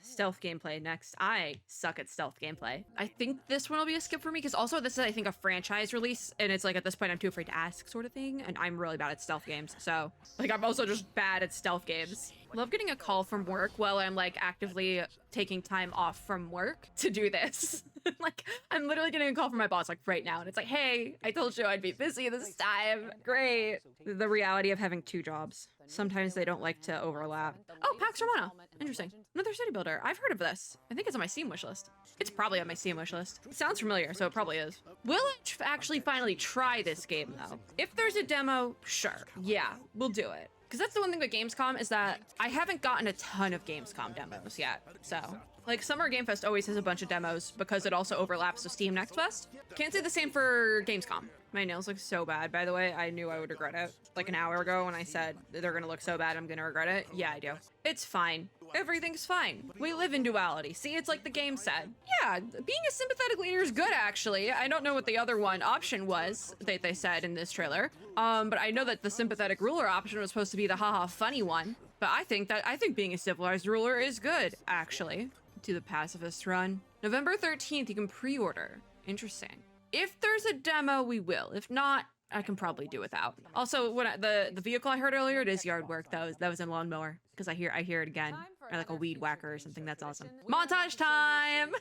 Speaker 1: Stealth gameplay next. I suck at stealth gameplay. I think this one will be a skip for me because also this is, I think, a franchise release. And it's like at this point, I'm too afraid to ask sort of thing. And I'm really bad at stealth games. So like, I'm also just bad at stealth games. Love getting a call from work while I'm like actively taking time off from work to do this. Like I'm literally getting a call from my boss like right now, and it's like, hey, I told you I'd be busy this time. Great. The reality of having 2 jobs. Sometimes they don't like to overlap. Oh, Pax Romana. Interesting. Another city builder. I've heard of this. I think it's on my Steam wishlist. It's probably on my Steam wishlist. It sounds familiar, so it probably is. Will I actually finally try this game, though? If there's a demo, sure. Yeah, we'll do it. Because that's the one thing with Gamescom is that I haven't gotten a ton of Gamescom demos yet, so... Like, Summer Game Fest always has a bunch of demos because it also overlaps with Steam Next Fest. Can't say the same for Gamescom. My nails look so bad, by the way. I knew I would regret it. Like an hour ago when I said they're gonna look so bad, I'm gonna regret it. Yeah, I do. It's fine. Everything's fine. We live in duality. See, it's like the game said. Yeah, being a sympathetic leader is good, actually. I don't know what the other one option was that they said in this trailer. But I know that the sympathetic ruler option was supposed to be the haha funny one. But I think being a civilized ruler is good, actually. Do the pacifist run. November 13th, you can pre-order. Interesting. If there's a demo, we will. If not, I can probably do without. Also, when the vehicle I heard earlier, it is yard work. That was a lawnmower. Because I hear it again. Or like a weed whacker or something. That's awesome. Montage time!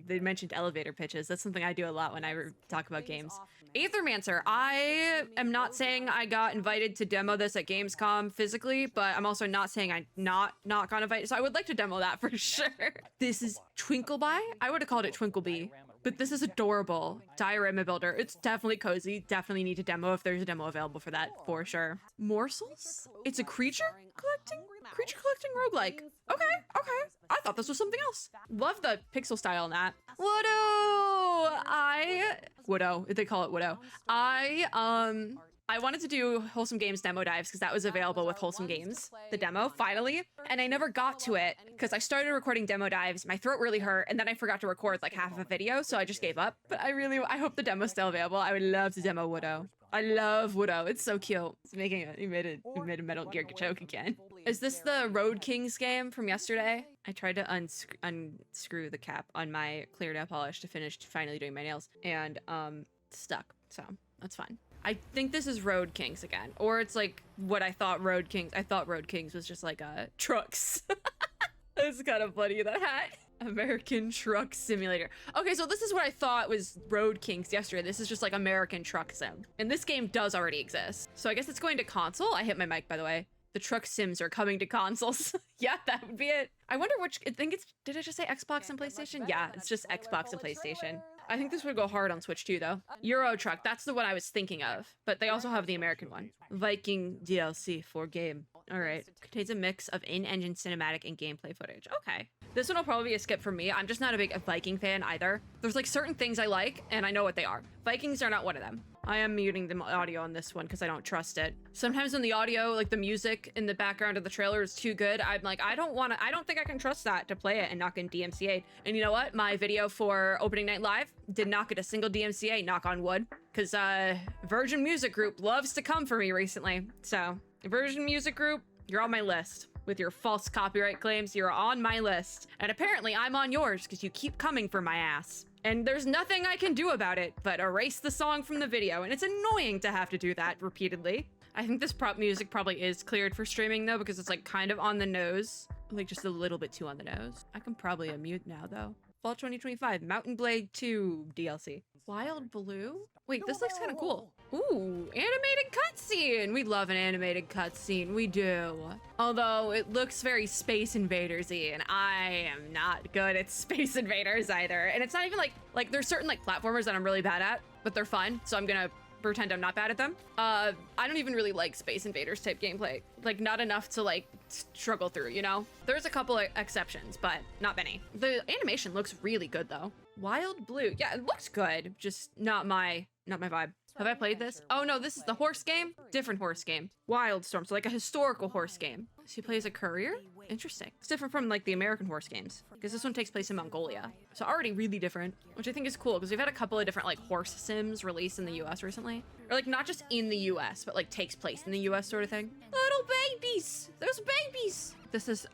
Speaker 1: They mentioned elevator pitches. That's something I do a lot when I talk about games. Aethermancer. I am not saying I got invited to demo this at Gamescom physically, but I'm also not saying I not got invited. So I would like to demo that for sure. This is Twinkleby. I would have called it Twinkleby. But this is adorable. Diorama builder. It's definitely cozy. Definitely need to demo if there's a demo available for that, for sure. Morsels? It's a creature collecting roguelike. Okay. I thought this was something else. Love the pixel style in that. Widow. They call it Widow. I wanted to do Wholesome Games demo dives because that was available with Wholesome Games, the demo, finally. And I never got to it because I started recording demo dives, my throat really hurt, and then I forgot to record like half of a video, so I just gave up. But I hope the demo's still available. I would love to demo Widow. I love Widow. It's so cute. It's making it. You made a Metal Gear joke again. Is this the Road Kings game from yesterday? I tried to unscrew the cap on my clear nail polish to finish finally doing my nails, and stuck. So that's fine. I think this is Road Kings again, or it's like what I thought Road Kings. I thought Road Kings was just like trucks. It's kind of funny, that hat. American Truck Simulator. Okay, so this is what I thought was Road Kings yesterday. This is just like American Truck Sim. And this game does already exist. So I guess it's going to console. I hit my mic, by the way. The truck sims are coming to consoles. Yeah, that would be it. I wonder did I just say Xbox and PlayStation? Yeah, it's just Xbox and PlayStation. I think this would go hard on Switch too, though. Euro Truck, that's the one I was thinking of. But they also have the American one. Viking DLC for game. All right. Contains a mix of in-engine cinematic and gameplay footage. Okay. This one will probably be a skip for me. I'm just not a big Viking fan either. There's like certain things I like, and I know what they are. Vikings are not one of them. I am muting the audio on this one because I don't trust it. Sometimes when the audio, like the music in the background of the trailer is too good, I'm like, I don't think I can trust that to play it and not get DMCA'd. And you know what? My video for opening night live did not get a single DMCA, knock on wood, because Virgin Music Group loves to come for me recently. So Virgin Music Group, you're on my list. With your false copyright claims, you're on my list. And apparently I'm on yours because you keep coming for my ass. And there's nothing I can do about it but erase the song from the video, and it's annoying to have to do that repeatedly. I think this prop music probably is cleared for streaming though, because it's like kind of on the nose, like just a little bit too on the nose. I can probably unmute now though. Fall 2025, Mountain Blade 2 DLC. Wild Blue? Wait, this looks kind of cool. Ooh, animated cutscene. We love an animated cutscene. We do. Although it looks very Space Invaders-y, and I am not good at Space Invaders either. And it's not even like there's certain like platformers that I'm really bad at, but they're fun. So I'm gonna pretend I'm not bad at them. I don't even really like Space Invaders type gameplay. Like not enough to like struggle through, you know? There's a couple of exceptions, but not many. The animation looks really good though. Wild Blue. Yeah, it looks good. Just not my vibe. Have I played this? Oh no, this is the horse game? Different horse game. Wildstorm, so like a historical horse game. She plays a courier? Interesting. It's different from like the American horse games, because this one takes place in Mongolia. So already really different, which I think is cool, because we've had a couple of different like horse sims released in the US recently. Or like not just in the US, but like takes place in the US sort of thing. Little babies! There's babies!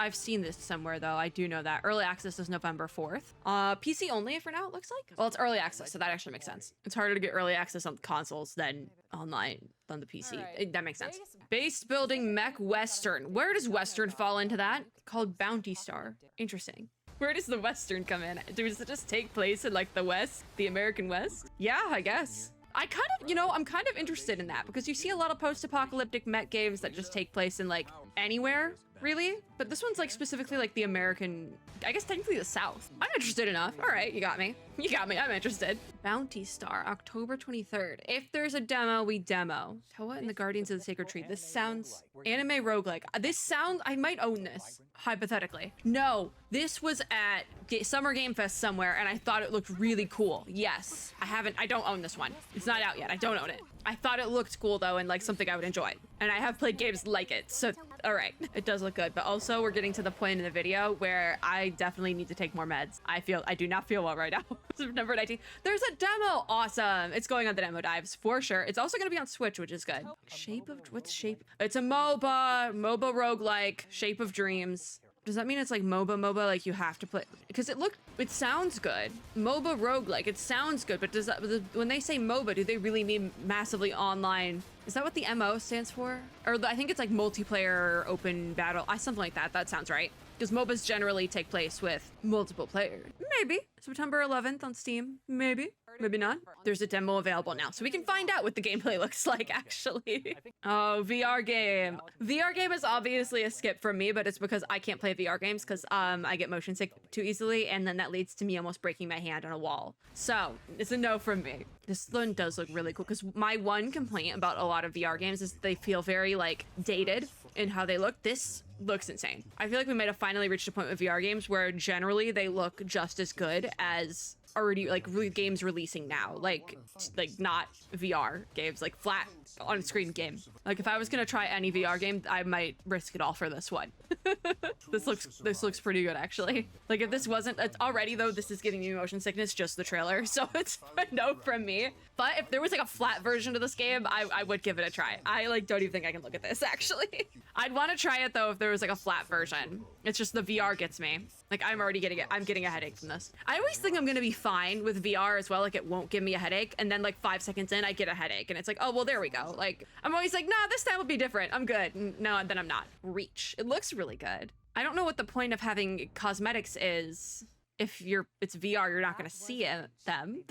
Speaker 1: I've seen this somewhere though, I do know that. Early access is November 4th. PC only for now, it looks like. Well, it's early access, so that actually makes sense. It's harder to get early access on consoles than online on the PC.
Speaker 2: Right.
Speaker 1: That makes sense. Base building mech Western. Where does Western fall into that? Called Bounty Star. Interesting. Where does the Western come in? Does it just take place in like the West, the American West? Yeah, I guess. I kind of, you know, I'm kind of interested in that because you see a lot of post-apocalyptic mech games that just take place in like anywhere, really. But this one's like specifically like the American, I guess technically the South. I'm interested enough. All right, you got me. You got me. I'm interested. Bounty Star, October 23rd. If there's a demo, we demo. Toa and the Guardians of the Sacred Tree. This sounds anime roguelike. This sounds, I might own this, hypothetically. No, this was at Summer Game Fest somewhere and I thought it looked really cool. Yes, I don't own this one. It's not out yet. I don't own it. I thought it looked cool though and like something I would enjoy. And I have played games like it, so all right. It does look good, but also we're getting to the point in the video where I definitely need to take more meds. I do not feel well right now. September 19th. There's a demo. Awesome. It's going on the demo dives for sure. It's also going to be on Switch, which is good. What's Shape? It's a MOBA roguelike, Shape of Dreams. Does that mean it's like MOBA, like you have to play? Because it sounds good. MOBA roguelike, it sounds good, but when they say MOBA, do they really mean massively online? Is that what the MO stands for? Or I think it's like multiplayer open battle, something like that. That sounds right. Because MOBAs generally take place with multiple players. Maybe. September 11th on Steam. Maybe. Maybe not. There's a demo available now, so we can find out what the gameplay looks like, actually. Oh, VR game. VR game is obviously a skip for me, but it's because I can't play VR games because I get motion sick too easily, and then that leads to me almost breaking my hand on a wall. So, it's a no from me. This one does look really cool, because my one complaint about a lot of VR games is they feel very, like, dated in how they look. This looks insane. I feel like we might have finally reached a point with VR games where generally they look just as good as already like games releasing now, like not VR games, like flat on screen game. Like if I was gonna try any VR game, I might risk it all for this one. This looks pretty good actually. Like if this wasn't, it's already though, this is giving me motion sickness, just the trailer, so it's a no from me. But if there was like a flat version of this game, I would give it a try. I like don't even think I can look at this actually. I'd want to try it though if there was like a flat version. It's just the VR gets me. Like I'm getting a headache from this. I always think I'm gonna be fine with VR as well, like it won't give me a headache, and then like 5 seconds in I get a headache and it's like, oh well, there we go. Like I'm always like, nah, this time will be different, I'm good. No, then I'm not. Reach, it looks really good. I don't know what the point of having cosmetics is. If it's VR, you're not gonna see them.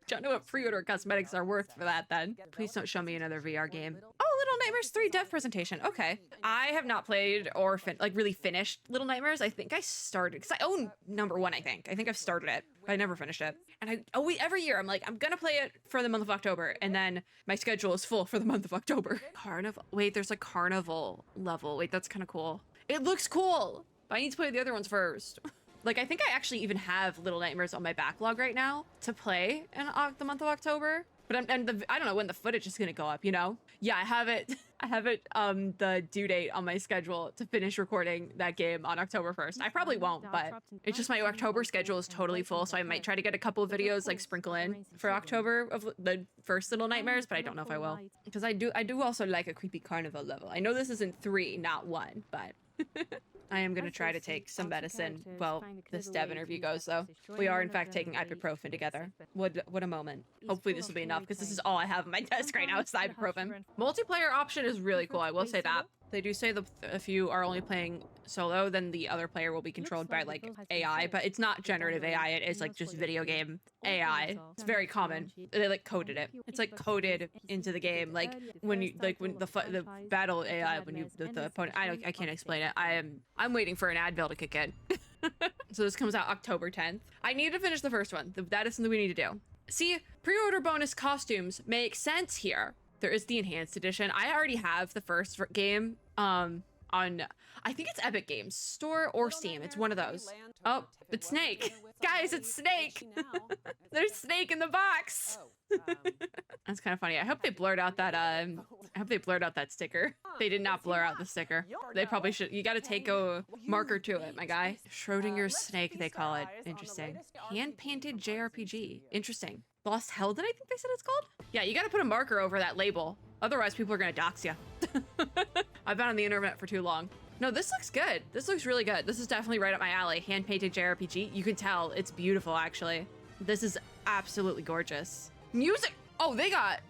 Speaker 1: Don't know what pre-order cosmetics are worth for that then. Please don't show me another VR game. Oh, Little Nightmares 3 dev presentation. Okay. I have not played or really finished Little Nightmares. I think I started, because I own number 1, I think. I think I've started it, but I never finished it. And every year I'm like, I'm gonna play it for the month of October, and then my schedule is full for the month of October. Carnival, wait, there's a carnival level. Wait, that's kind of cool. It looks cool, but I need to play the other ones first. Like, I think I actually even have Little Nightmares on my backlog right now to play in the month of October. But I don't know when the footage is gonna go up, you know? Yeah, I have it, the due date on my schedule to finish recording that game on October 1st. I probably won't, but it's just my October schedule is totally full, so I might try to get a couple of videos, like, sprinkle in for October of the first Little Nightmares, but I don't know if I will. Because I do also like a creepy carnival level. I know this isn't 3, not 1, but... I am going to try to take some medicine while this dev interview goes, though. We are, in fact, taking ibuprofen together. What a moment. Hopefully this will be enough, because this is all I have on my desk right now is ibuprofen. Multiplayer option is really cool, I will say that. They do say that if you are only playing solo, then the other player will be controlled by, like, AI, but it's not generative AI, it is, like, just video game AI. It's very common. They, like, coded it. It's, like, coded into the game, like, when the battle AI, when you, the opponent, I can't explain it. I'm waiting for an Advil to kick in. So this comes out October 10th. I need to finish the first one. That is something we need to do. See, pre-order bonus costumes make sense here. There is the enhanced edition. I already have the first game on, I think it's Epic Games Store or Steam. It's one of those. Oh, it's Snake. Guys, it's Snake. There's Snake in the box. That's kind of funny. I hope they blurred out that sticker. They did not blur out the sticker. They probably should. You got to take a marker to it, my guy. Schrodinger's Snake, they call it. Interesting. Hand-painted JRPG. Interesting. Lost Heldon, I think they said it's called? Yeah, you gotta put a marker over that label. Otherwise, people are gonna dox you. I've been on the internet for too long. No, this looks good. This looks really good. This is definitely right up my alley. Hand-painted JRPG. You can tell it's beautiful, actually. This is absolutely gorgeous. Music! Oh, they got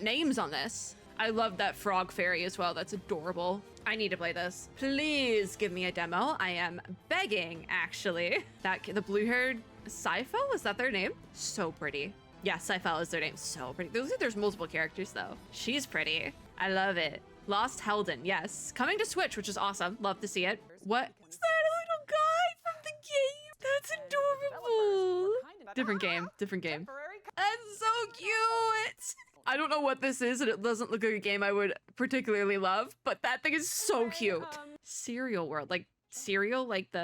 Speaker 1: names on this. I love that frog fairy as well. That's adorable. I need to play this. Please give me a demo. I am begging, actually. The blue-haired Syphel, is that their name? So pretty. Yeah, Syphel is their name. So pretty. There's multiple characters, though. She's pretty. I love it. Lost Helden, yes. Coming to Switch, which is awesome. Love to see it. What? Is that a little guy from the game? That's adorable. Different game. Different game. That's so cute. I don't know what this is, and it doesn't look like a game I would particularly love, but that thing is so cute. Cereal World, like cereal, like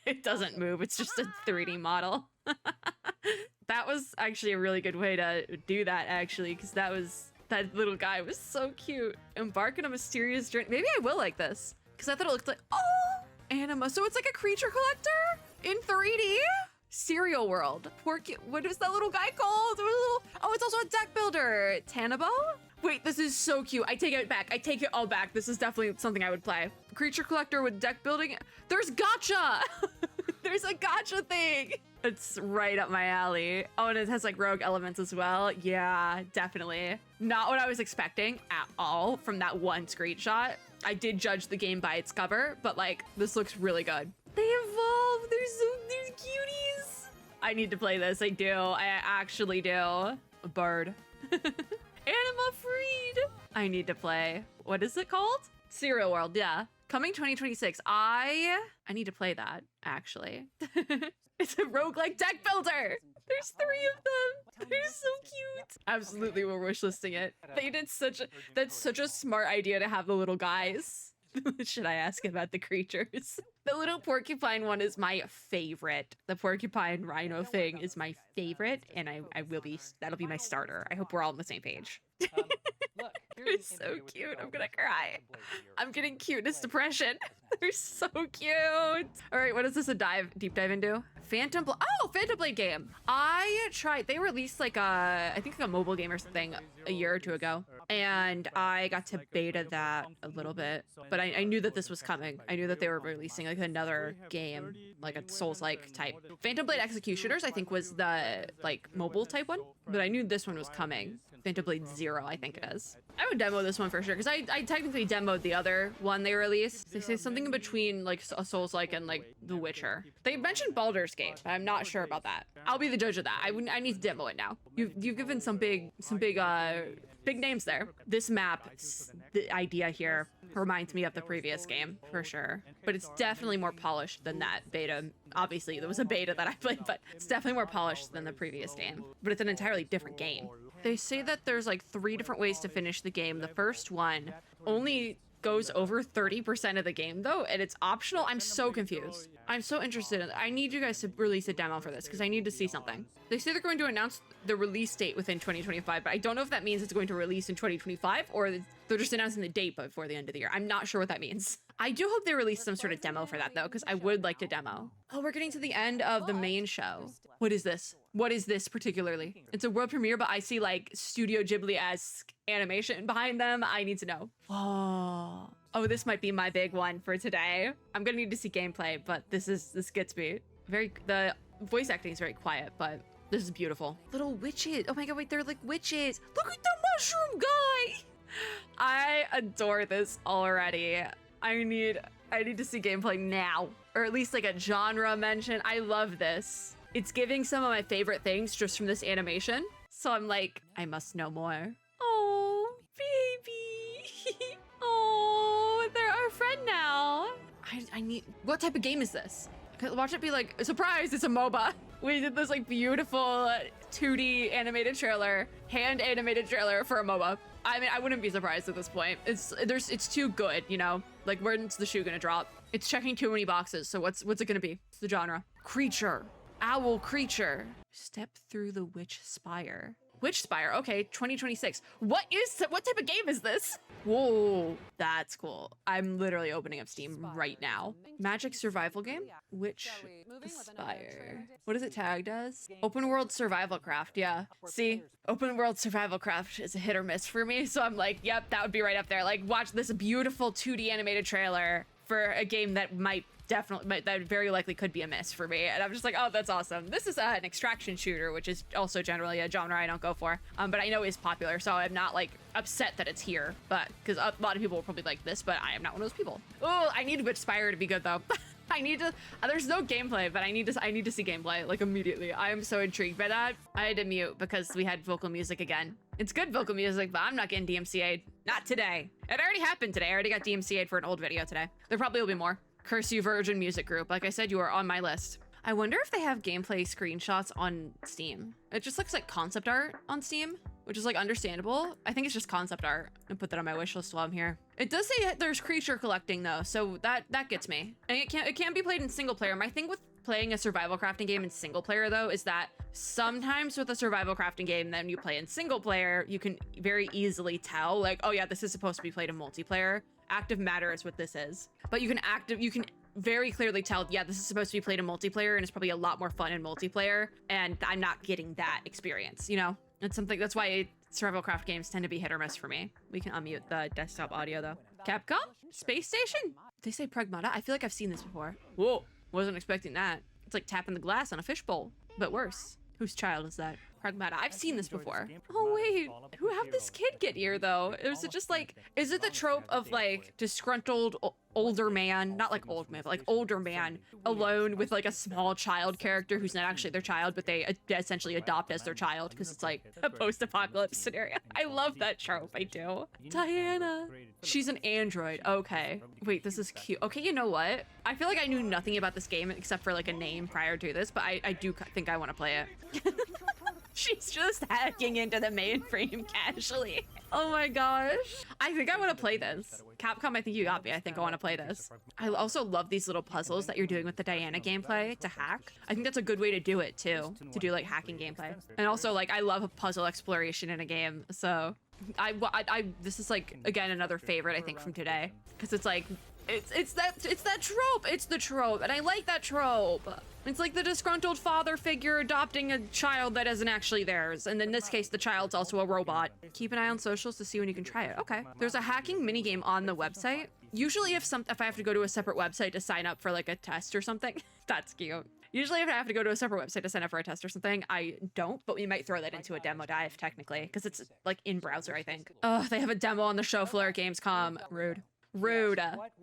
Speaker 1: it doesn't move. It's just a 3D model. That was actually a really good way to do that, actually, because that little guy was so cute. Embark on a mysterious journey. Maybe I will like this, because I thought it looked like, oh, anima. So it's like a creature collector in 3D? Cereal World. What is that little guy called? Oh, it's also a deck builder. Tanabo? Wait, this is so cute. I take it back. I take it all back. This is definitely something I would play. Creature collector with deck building. There's gacha. There's a gacha thing. It's right up my alley. Oh, and it has like rogue elements as well. Yeah, definitely. Not what I was expecting at all from that one screenshot. I did judge the game by its cover, but like, this looks really good. They evolve. They're cuties. I need to play this. I do. I actually do. A bird. Anima Freed. I need to play. What is it called? Cereal World. Yeah. Coming 2026. I need to play that, actually. It's a roguelike deck builder. There's 3 of them. They're so cute. Absolutely, we're wishlisting it. They did that's such a smart idea to have the little guys. Should I ask about the creatures? The little porcupine one is my favorite. The porcupine rhino thing is my favorite, and that'll be my starter. I hope we're all on the same page. They're so cute. I'm gonna cry. I'm getting cuteness depression. They're so cute. All right, what is this deep dive into? Phantom Blade game. I tried, they released like I think like a mobile game or something a year or two ago. And I got to beta that a little bit, but I knew that this was coming. I knew that they were releasing like another game, like a Souls-like type. Phantom Blade Executioners, I think was the like mobile type one, but I knew this one was coming. Phantom Blade Zero, I think it is. I would demo this one for sure, because I technically demoed the other one they released. They say something in between like a Souls-like and like The Witcher. They mentioned Baldur's Gate, but I'm not sure about that. I'll be the judge of that. I need to demo it now. You've given some big names there. This map, the idea here reminds me of the previous game for sure, but it's definitely more polished than that beta. Obviously, there was a beta that I played, but it's definitely more polished than the previous game. But it's an entirely different game. They say that there's like 3 different ways to finish the game. The first one only goes over 30% of the game though, and it's optional. I'm so confused. I'm so interested. I need you guys to release a demo for this because I need to see something. They say they're going to announce the release date within 2025, but I don't know if that means it's going to release in 2025 or they're just announcing the date before the end of the year. I'm not sure what that means. I do hope they release some sort of demo for that though, because I would like to demo. Oh, we're getting to the end of the main show. What is this? What is this particularly? It's a world premiere, but I see like Studio Ghibli-esque animation behind them. I need to know. Oh, this might be my big one for today. I'm gonna need to see gameplay, but this gets me. The voice acting is very quiet, but this is beautiful. Little witches. Oh my god, wait, they're like witches. Look at the mushroom guy. I adore this already. I need to see gameplay now, or at least like a genre mention. I love this. It's giving some of my favorite things just from this animation. So I'm like, I must know more. Oh, baby. Oh, they're our friend now. I need, what type of game is this? Watch it be like, surprise, it's a MOBA. We did this like beautiful 2D animated trailer, hand animated trailer for a MOBA. I mean, I wouldn't be surprised at this point. It's too good, you know? Like, when's the shoe gonna drop? It's checking too many boxes, so what's it gonna be? It's the genre. Creature. Owl creature. Step through the witch spire. Witch Spire, okay, 2026. What type of game is this? Whoa, that's cool. I'm literally opening up Steam right now. Magic survival game? Witch Spire. What is it tagged as? Open world survival craft, yeah. See, open world survival craft is a hit or miss for me, so I'm like, yep, that would be right up there. Like, watch this beautiful 2D animated trailer for a game that might definitely, that very likely could be a miss for me. And I'm just like, oh, that's awesome. This is an extraction shooter, which is also generally a genre I don't go for, but I know is popular, so I'm not like upset that it's here, but because a lot of people will probably like this, but I am not one of those people. Oh, I need Witchspire to be good though. I need to, there's no gameplay, but I need to see gameplay like immediately. I am so intrigued by that. I had to mute because we had vocal music again. It's good vocal music, but I'm not getting DMCA'd. Not today. It already happened today. I already got DMCA'd for an old video today. There probably will be more. Curse you, Virgin Music Group. Like I said, you are on my list. I wonder if they have gameplay screenshots on Steam. It just looks like concept art on Steam, which is like understandable. I think it's just concept art. I'll put that on my wish list while I'm here. It does say there's creature collecting though, so that gets me. And it can't be played in single player. My thing with playing a survival crafting game in single player though is that sometimes with a survival crafting game then you play in single player, you can very easily tell like, oh yeah, this is supposed to be played in multiplayer. Active matter is what this is. But you can very clearly tell, yeah, this is supposed to be played in multiplayer and it's probably a lot more fun in multiplayer, and I'm not getting that experience, you know? It's something, that's why survival craft games tend to be hit or miss for me. We can unmute the desktop audio though. Capcom? Space Station? They say Pragmata? I feel like I've seen this before. Whoa, wasn't expecting that. It's like tapping the glass on a fishbowl, but worse. Whose child is that? Pragmata. I've seen this before. Oh wait, how'd this kid get here though? Is it just like, is it the trope of like disgruntled older man, not like old man, but like older man alone with like a small child character who's not actually their child, but they essentially adopt as their child because it's like a post-apocalypse scenario. I love that trope, I do. Diana. She's an android, okay. Wait, this is cute. Okay, you know what? I feel like I knew nothing about this game except for like a name prior to this, but I do think I want to play it. She's just hacking into the mainframe casually. Oh my gosh. I think I want to play this. Capcom, I think you got me. I think I want to play this. I also love these little puzzles that you're doing with the Diana gameplay to hack. I think that's a good way to do it too, to do like hacking gameplay. And also like I love a puzzle exploration in a game. So this is like, again, another favorite I think from today, because it's like, it's that trope. It's the trope, and I like that trope. It's like the disgruntled father figure adopting a child that isn't actually theirs, and in this case, the child's also a robot. Keep an eye on socials to see when you can try it. Okay. There's a hacking minigame on the website. Usually if I have to go to a separate website to sign up for like a test or something, that's cute. Usually if I have to go to a separate website to sign up for a test or something, I don't, but we might throw that into a demo dive technically, because it's like in browser, I think. Oh, they have a demo on the show floor at Gamescom. Rude. Rude.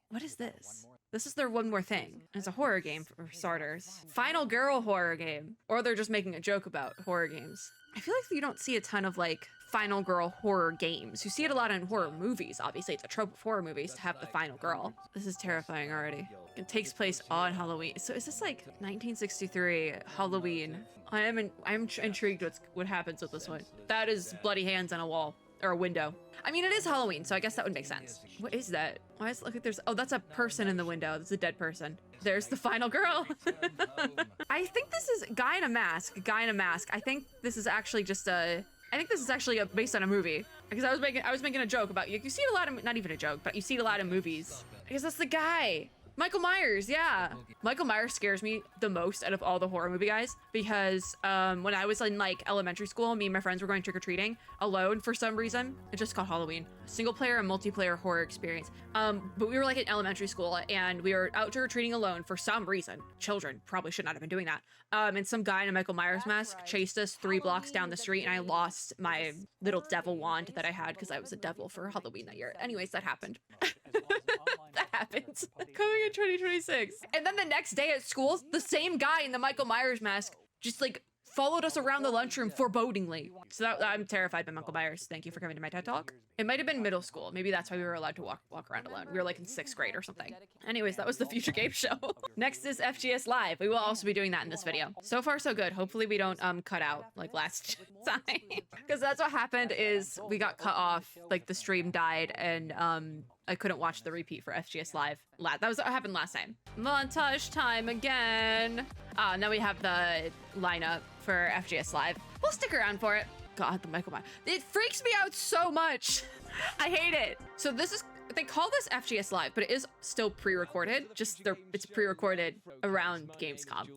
Speaker 1: What is this? This is their one more thing. It's a horror game for starters. Final girl horror game. Or they're just making a joke about horror games. I feel like you don't see a ton of like final girl horror games. You see it a lot in horror movies. Obviously, it's a trope of horror movies to have the final girl. This is terrifying already. It takes place on Halloween. So is this like 1963 Halloween? I'm intrigued what happens with this one. That is bloody hands on a wall. Or a window. I mean, it is Halloween, so I guess that would make sense. What is that? Why is, look at, there's, oh, that's a person in the window. That's a dead person. There's the final girl. I think this is guy in a mask. I think this is actually just based on a movie. Because I was making a joke about, you see it a lot of, not even a joke, but you see it a lot of movies. Because that's the guy. Michael Myers, yeah. Michael Myers scares me the most out of all the horror movie guys, because when I was in like elementary school, me and my friends were going trick-or-treating alone for some reason. It's just called Halloween. Single player and multiplayer horror experience. But we were like in elementary school and we were out trick-or-treating alone for some reason. Children probably should not have been doing that. And some guy in a Michael Myers mask chased us 3 blocks down the street, and I lost my little devil wand that I had because I was a devil for Halloween that year. Anyways, that happened. That happens. Coming in 2026. And then the next day at school, the same guy in the Michael Myers mask just like followed us around the lunchroom forebodingly. So I'm terrified by Michael Myers. Thank you for coming to my TED Talk. It might have been middle school. Maybe that's why we were allowed to walk around alone. We were like in 6th grade or something. Anyways, that was the Future Game Show. Next is FGS Live. We will also be doing that in this video. So far, so good. Hopefully we don't cut out like last time. Because that's what happened is we got cut off, like the stream died, and I couldn't watch the repeat for FGS Live. That was what happened last time. Montage time again. Now we have the lineup for FGS Live. We'll stick around for it. God, the Michael Myers. It freaks me out so much. I hate it. So this is, they call this FGS Live, but it is still pre-recorded. It's pre-recorded around Gamescom.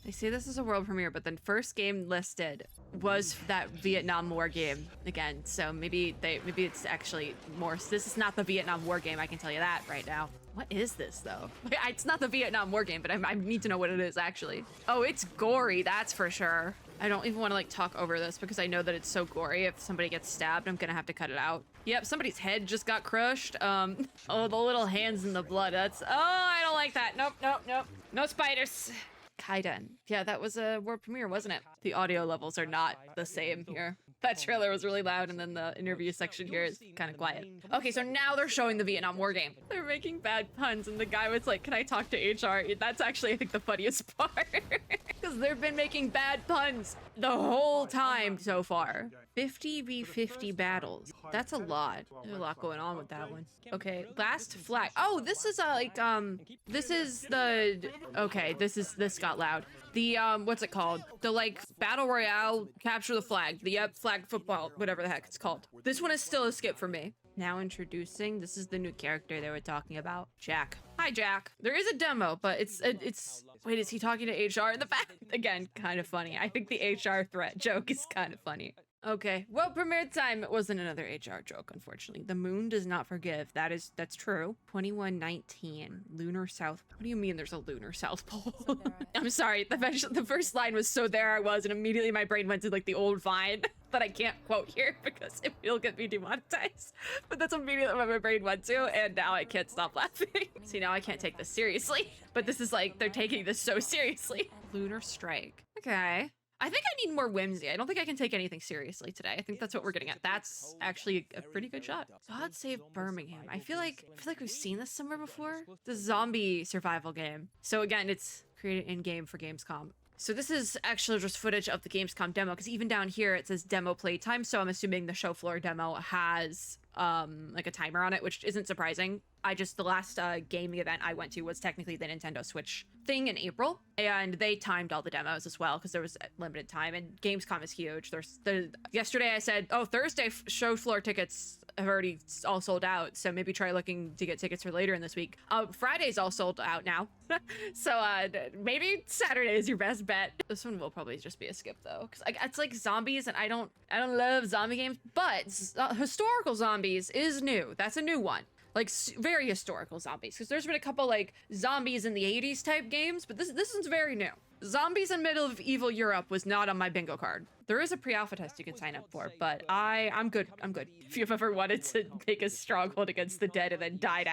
Speaker 1: They say this is a world premiere, but then first game listed was that Vietnam War game again. So maybe it's actually more. This is not the Vietnam War game. I can tell you that right now. What is this though? It's not the Vietnam War game, but I need to know what it is actually. Oh, it's gory, that's for sure. I don't even want to like talk over this because I know that it's so gory. If somebody gets stabbed, I'm gonna have to cut it out. Yep, somebody's head just got crushed. Oh, the little hands in the blood. That's, oh, I don't like that. Nope, nope, nope. No spiders. Kaiden. Yeah, that was a world premiere, wasn't it? The audio levels are not the same here. That trailer was really loud, and then the interview section here is kind of quiet. Okay, so now they're showing the Vietnam War game. They're making bad puns, and the guy was like, can I talk to HR? That's actually, I think, the funniest part. Because they've been making bad puns the whole time so far. 50v50 battles. That's a lot. There's a lot going on with that one. Okay, last flag. Oh, this is this is the, okay, this got loud. The, what's it called? The, like, Battle Royale, capture the flag. The, flag football, whatever the heck it's called. This one is still a skip for me. Now introducing, this is the new character they were talking about. Jack. Hi, Jack. There is a demo, but it's, wait, is he talking to HR in the back? Again, kind of funny. I think the HR threat joke is kind of funny. Okay, well, premiere time wasn't another HR joke, unfortunately. The moon does not forgive. That's true. 2119, lunar south. What do you mean there's a lunar south pole? I'm sorry, the first line was so there I was, and immediately my brain went to like the old Vine that I can't quote here because it'll get me demonetized. But that's immediately what my brain went to, and now I can't stop laughing. See, now I can't take this seriously. But this is like, they're taking this so seriously. Lunar strike. Okay. I think I need more whimsy. I don't think I can take anything seriously today. I think that's what we're getting at. That's actually a pretty good shot. God Save Birmingham. I feel like we've seen this somewhere before. The zombie survival game. So again, it's created in-game for Gamescom. So this is actually just footage of the Gamescom demo, because even down here it says demo playtime. So I'm assuming the show floor demo has like a timer on it, which isn't surprising. The last gaming event I went to was technically the Nintendo Switch thing in April, and they timed all the demos as well because there was limited time, and Gamescom is huge. Yesterday I said, oh, Thursday show floor tickets have already all sold out, so maybe try looking to get tickets for later in this week. Friday's all sold out now. So maybe Saturday is your best bet. This one will probably just be a skip though, because it's like zombies, and I don't love zombie games, but historical zombies is new. That's a new one. Like very historical zombies, because there's been a couple like zombies in the 80s type games, but this one's very new. Zombies in medieval Europe was not on my bingo card. There is a pre-alpha test you can sign up for, but I'm good. I'm good. If you've ever wanted to make a stronghold against the dead and then die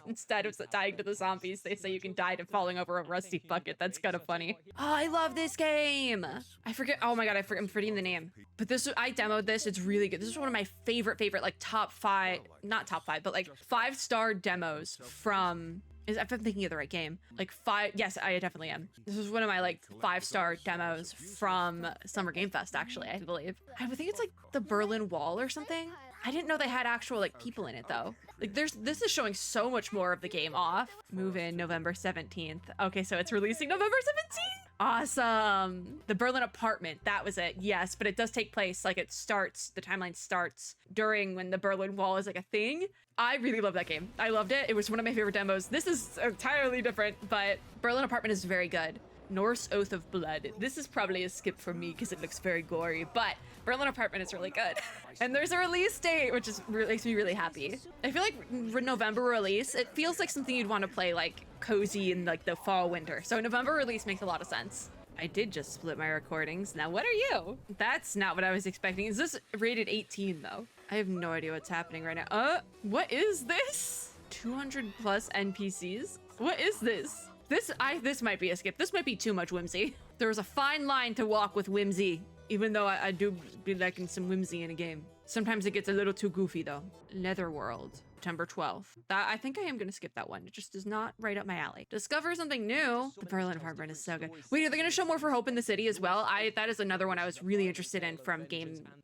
Speaker 1: instead of dying to the zombies, they say you can die to falling over a rusty bucket. That's kind of funny. Oh, I love this game. I forget. Oh my god, I'm forgetting the name. But I demoed this. It's really good. This is one of my favorite like top 5, not top 5, but like 5-star demos from. If I'm thinking of the right game, like 5, yes, I definitely am. This was one of my like 5-star demos from Summer Game Fest, actually, I believe. I think it's like the Berlin Wall or something. I didn't know they had actual like people in it though. Like this is showing so much more of the game off. Move in November 17th. Okay, so it's releasing November 17th. Awesome. The Berlin apartment, that was it. Yes, but it does take place, like the timeline starts during when the Berlin Wall is like a thing. I really love that game. I loved it. It was one of my favorite demos. This is entirely different, but Berlin apartment is very good. Norse Oath of Blood. This is probably a skip for me because it looks very gory, but Berlin apartment is really good. And there's a release date, which makes me really happy. I feel like November release, it feels like something you'd want to play like cozy in like the fall, winter. So November release makes a lot of sense. I did just split my recordings. Now, what are you? That's not what I was expecting. Is this rated 18 though? I have no idea what's happening right now. What is this? 200 plus NPCs? What is this? This might be a skip. This might be too much whimsy. There's a fine line to walk with whimsy, even though I do be liking some whimsy in a game. Sometimes it gets a little too goofy though. Netherworld, September 12th. I think I am gonna skip that one. It just is not right up my alley. Discover something new. The Berlin apartment is so good. Wait, are they gonna show more for Hope in the City as well? That is another one I was really interested in from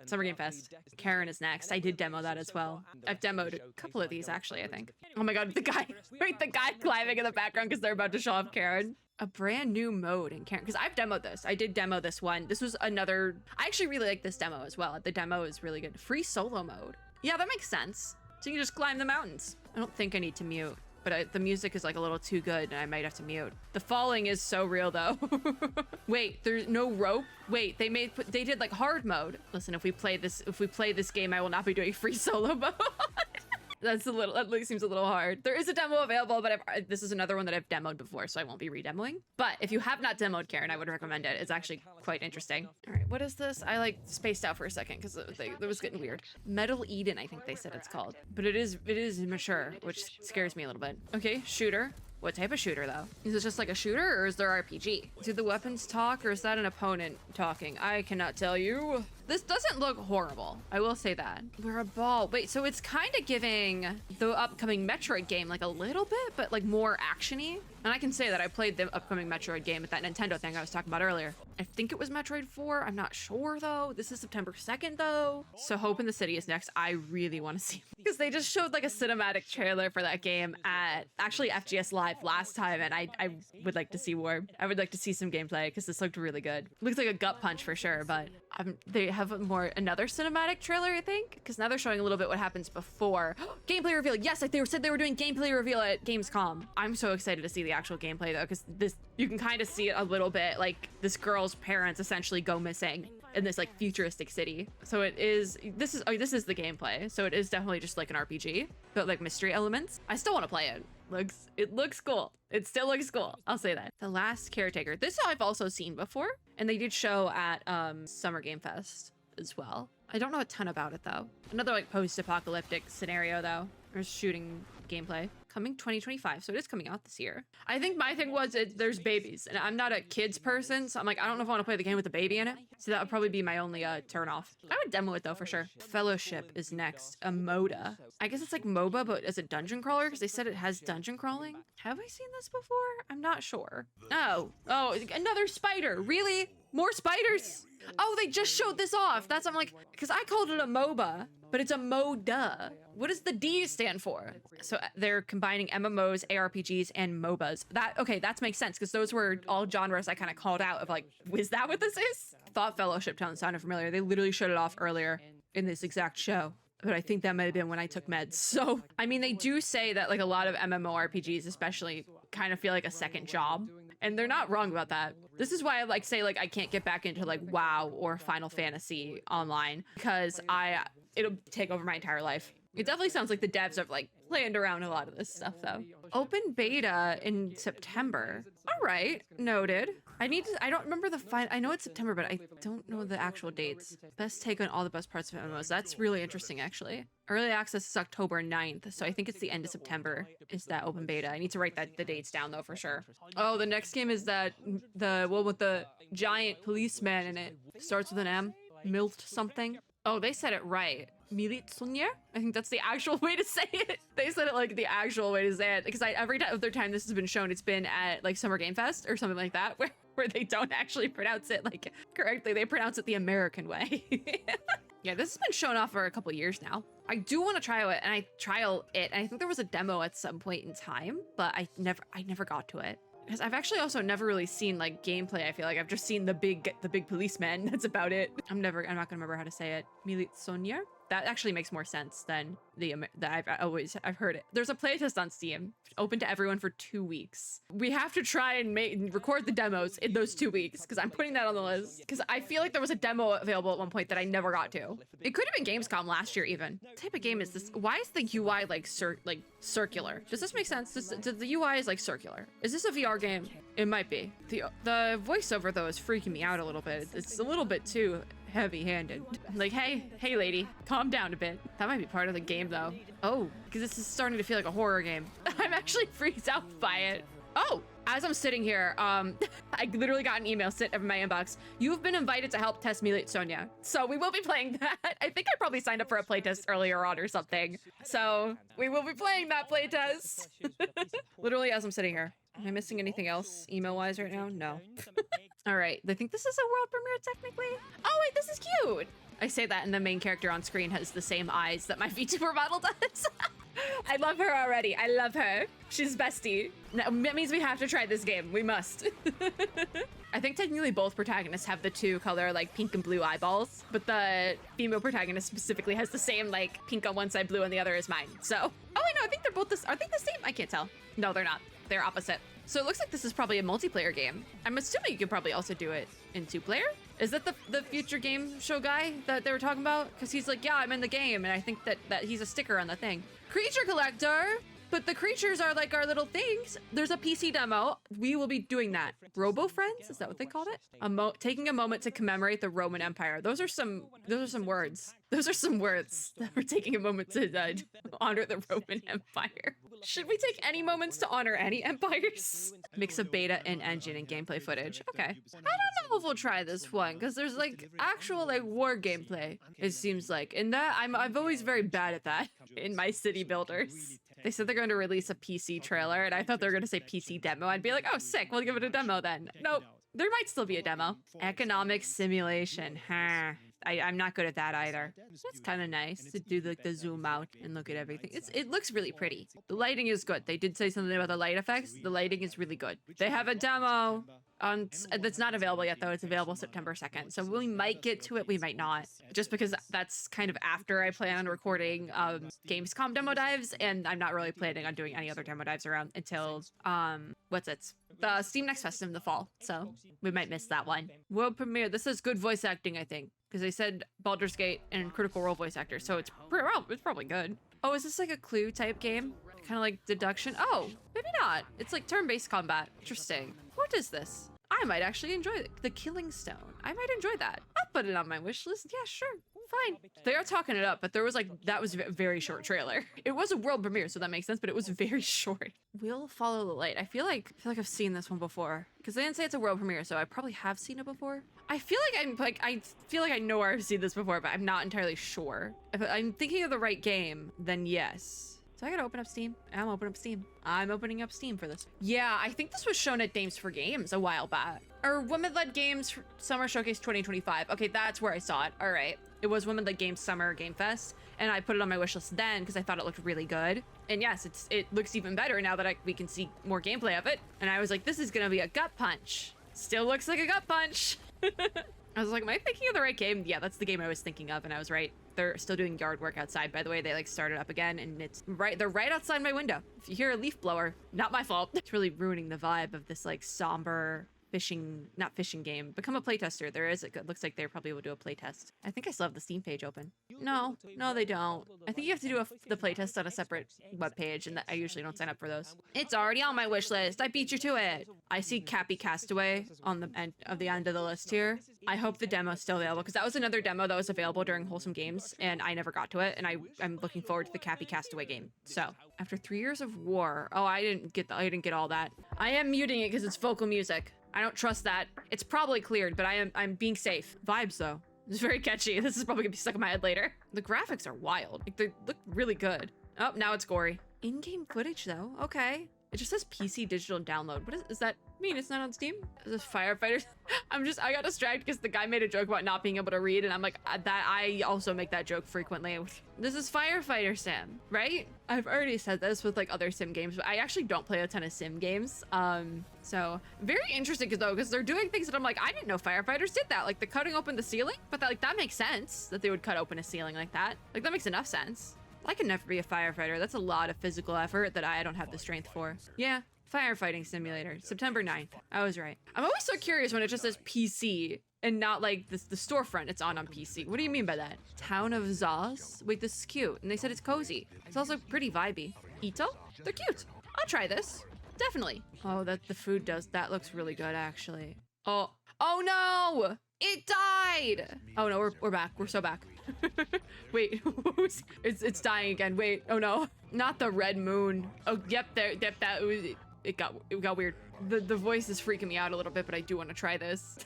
Speaker 1: Summer Game Fest. Karen is next. I did demo that as well. I've demoed a couple of these actually, I think. Oh my god, the guy climbing in the background because they're about to show off Karen. A brand new mode in Karen, because I've demoed this. I did demo this one. This was another, I actually really like this demo as well. The demo is really good. Free solo mode. Yeah, that makes sense. So you can just climb the mountains. I don't think I need to mute, but the music is like a little too good and I might have to mute. The falling is so real though. Wait, there's no rope? Wait, they did like hard mode. Listen, if we play this game, I will not be doing free solo mode. That seems a little hard. There is a demo available, but this is another one that I've demoed before, so I won't be re-demoing. But if you have not demoed Karen, I would recommend it. It's actually quite interesting. All right, what is this? I like spaced out for a second because it was getting weird. Metal Eden, I think they said it's called, but it is mature, which scares me a little bit. Okay, shooter. What type of shooter, though? Is it just like a shooter, or is there RPG? Do the weapons talk, or is that an opponent talking? I cannot tell you. This doesn't look horrible. I will say that. We're a ball. Wait, so it's kind of giving the upcoming Metroid game like a little bit, but like more action-y. And I can say that I played the upcoming Metroid game at that Nintendo thing I was talking about earlier. I think it was Metroid 4. I'm not sure, though. This is September 2nd, though. So Hope in the City is next. I really want to see because they just showed like a cinematic trailer for that game at actually FGS Live last time, and I would like to see more. I would like to see some gameplay because this looked really good. Looks like a gut punch for sure, but they have another cinematic trailer, I think, because now they're showing a little bit what happens before. Gameplay reveal. Yes, like they said they were doing gameplay reveal at Gamescom. I'm so excited to see the actual gameplay though, because you can kind of see it a little bit, like this girl's parents essentially go missing in this like futuristic city. So this is the gameplay. So it is definitely just like an RPG, but like mystery elements. I still want to play it. It looks cool. It still looks cool. I'll say that. The Last Caretaker. This I've also seen before, and they did show at Summer Game Fest as well. I don't know a ton about it though. Another like post-apocalyptic scenario though. There's shooting gameplay. Coming 2025, so it is coming out this year. I think my thing was there's babies, and I'm not a kids person, so I'm like, I don't know if I want to play the game with a baby in it. So that would probably be my only turn off. I would demo it though for sure. Fellowship is next. A MODA. I guess it's like MOBA, but as a dungeon crawler, because they said it has dungeon crawling. Have I seen this before? I'm not sure. Oh, another spider. Really? More spiders? Oh, they just showed this off. I'm like, because I called it a MOBA, but it's a MODA. What does the D stand for? So they're combining MMOs, ARPGs, and MOBAs. That makes sense, because those were all genres I kind of called out of like, is that what this is? Thought Fellowship sounded familiar. They literally showed it off earlier in this exact show. But I think that might have been when I took meds. So, I mean, they do say that like a lot of MMORPGs especially kind of feel like a second job. And they're not wrong about that. This is why I like say like I can't get back into like WoW or Final Fantasy online, because it'll take over my entire life. It definitely sounds like the devs have like planned around a lot of this stuff though. Open beta in September. All right, noted. I don't remember I know it's September, but I don't know the actual dates. Best take on all the best parts of MMOs. That's really interesting, actually. Early access is October 9th, so I think it's the end of September is that open beta. I need to write the dates down, though, for sure. Oh, the next game is the one with the giant policeman in it. Starts with an M. Milt something. Oh, they said it right. Militsunya? I think that's the actual way to say it. They said it like the actual way to say it. Because every other time this has been shown, it's been at like Summer Game Fest or something like that, where they don't actually pronounce it like correctly. They pronounce it the American way. Yeah, this has been shown off for a couple years now. I do want to trial it, and I think there was a demo at some point in time, but I never got to it. Because I've actually also never really seen like gameplay. I feel like I've just seen the big policeman. That's about it. I'm not gonna remember how to say it. Militsonia? That actually makes more sense than I've heard it. There's a playtest on Steam, open to everyone for 2 weeks. We have to try and record the demos in those 2 weeks, because I'm putting that on the list. Because I feel like there was a demo available at one point that I never got to. It could have been Gamescom last year even. What type of game is this? Why is the UI like circular? Does this make sense? The UI is like circular. Is this a VR game? It might be. The voiceover though is freaking me out a little bit. It's a little bit too heavy-handed. Like, hey lady, calm down a bit. That might be part of the game though. Oh, because this is starting to feel like a horror game. I'm actually freaked out by it. Oh, as I'm sitting here, I literally got an email sent in my inbox. You've been invited to help test Milit Sonia. So we will be playing that. I think I probably signed up for a playtest earlier on or something. So we will be playing that playtest. Literally as I'm sitting here. Am I missing anything else email-wise right now? No. All right, I think this is a world premiere technically. Oh wait, this is cute. I say that and the main character on screen has the same eyes that my VTuber model does. I love her already. I love her. She's bestie. That means we have to try this game. We must. I think technically both protagonists have the two color like pink and blue eyeballs, but the female protagonist specifically has the same like pink on one side, blue on the other is mine. So, oh wait, no, I think they're both are they the same? I can't tell. No, they're not. They're opposite. So it looks like this is probably a multiplayer game. I'm assuming you could probably also do it in 2-player. Is that the future game show guy that they were talking about? Because he's like, yeah, I'm in the game, and I think that he's a sticker on the thing. Creature collector! But the creatures are like our little things. There's a PC demo. We will be doing that. Robo Friends? Is that what they called it? Taking a moment to commemorate the Roman Empire. Those are some words. Those are some words that we're taking a moment to honor the Roman Empire. Should we take any moments to honor any empires? Mix of beta and engine and gameplay footage. Okay. I don't know if we'll try this one because there's like actual like war gameplay. It seems like, and that I'm always very bad at that in my city builders. They said they're going to release a PC trailer, and I thought they were going to say PC demo. I'd be like, oh, sick, we'll give it a demo then. Nope, there might still be a demo. Economic simulation, huh? I'm not good at that either. It's kind of nice to do like the zoom out and look at everything. It looks really pretty. The lighting is good. They did say something about the light effects. The lighting is really good. They have a demo that's not available yet though. It's available September 2nd. So we might get to it, we might not. Just because that's kind of after I plan on recording Gamescom demo dives, and I'm not really planning on doing any other demo dives around until the Steam Next Fest in the fall. So we might miss that one. World premiere. This is good voice acting, I think. Because they said Baldur's Gate and Critical Role voice actors, so it's probably good. Oh, is this like a Clue type game? Kind of like deduction? Oh, maybe not. It's like turn-based combat. Interesting. What is this? I might actually enjoy it. The Killing Stone. I might enjoy that. I'll put it on my wish list. Yeah, sure. Fine. They are talking it up, but there was like, that was a very short trailer. It was a world premiere, so that makes sense, but it was very short. We'll Follow the Light. I feel like I've seen this one before because they didn't say it's a world premiere, so I probably have seen it before. I feel like I know where I've seen this before, but I'm not entirely sure. If I'm thinking of the right game, then yes. So I gotta open up Steam. I'm opening up Steam for this. Yeah, I think this was shown at Games for Games a while back. Or Women-Led Games Summer Showcase 2025. Okay, that's where I saw it. All right. It was Women-Led Games Summer Game Fest, and I put it on my wishlist then because I thought it looked really good. And yes, it looks even better now that we can see more gameplay of it. And I was like, this is gonna be a gut punch. Still looks like a gut punch. I was like, am I thinking of the right game? Yeah, that's the game I was thinking of, and I was right. They're still doing yard work outside, by the way. They like started up again, and they're right outside my window. If you hear a leaf blower, not my fault. It's really ruining the vibe of this like somber not fishing game. Become a playtester. It looks like they probably will do a playtest. I think I still have the Steam page open. No, they don't. I think you have to do the playtest on a separate webpage, and I usually don't sign up for those. It's already on my wish list. I beat you to it. I see Cappy Castaway on the end of the list here. I hope the demo's still available because that was another demo that was available during Wholesome Games, and I never got to it, and I'm looking forward to the Cappy Castaway game. So after 3 years of war, oh, I didn't get all that. I am muting it because it's vocal music. I don't trust that. It's probably cleared, but I'm being safe. Vibes though. It's very catchy. This is probably gonna be stuck in my head later. The graphics are wild. Like, they look really good. Oh, now it's gory. In-game footage though. Okay. It just says PC digital download. What does that mean? It's not on Steam? Is this firefighters? I got distracted because the guy made a joke about not being able to read, and I'm like, I also make that joke frequently. This is Firefighter Sim, right? I've already said this with like other sim games, but I actually don't play a ton of sim games. So very interesting because they're doing things that I'm like, I didn't know firefighters did that. Like the cutting open the ceiling, but that makes sense that they would cut open a ceiling like that. Like that makes enough sense. I can never be a firefighter. That's a lot of physical effort that I don't have the strength for. Yeah, firefighting simulator, September 9th. I was right. I'm always so curious when it just says PC and not like the storefront it's on PC. What do you mean by that? Town of Zos? Wait, this is cute. And they said it's cozy. It's also pretty vibey. Ito? They're cute. I'll try this. Definitely. Oh, that that looks really good actually. Oh no! It died! Oh no, we're back. We're so back. Wait, it's dying again. Wait, oh no. Not the red moon. Oh, yep, it got weird. The voice is freaking me out a little bit, but I do want to try this.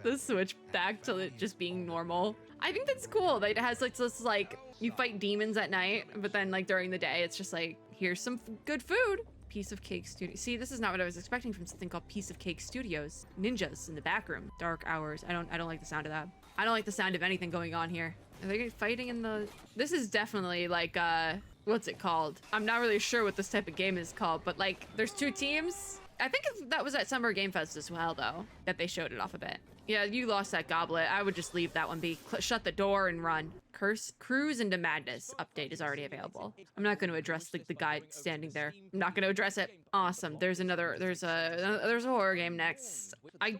Speaker 1: The switch back to it just being normal. I think that's cool. That it has like this, like, you fight demons at night, but then like during the day, it's just like, here's some good food. Piece of Cake Studio. See, this is not what I was expecting from something called Piece of Cake Studios. Ninjas in the back room. Dark hours. I don't like the sound of that. I don't like the sound of anything going on here. Are they fighting in the... This is definitely like, what's it called? I'm not really sure what this type of game is called, but like, there's two teams. I think that was at Summer Game Fest as well, though, that they showed it off a bit. Yeah, you lost that goblet. I would just leave that one be. Shut the door and run. Cruise into Madness update is already available. I'm not going to address like the guy standing there. I'm not going to address it. Awesome. There's a horror game next. I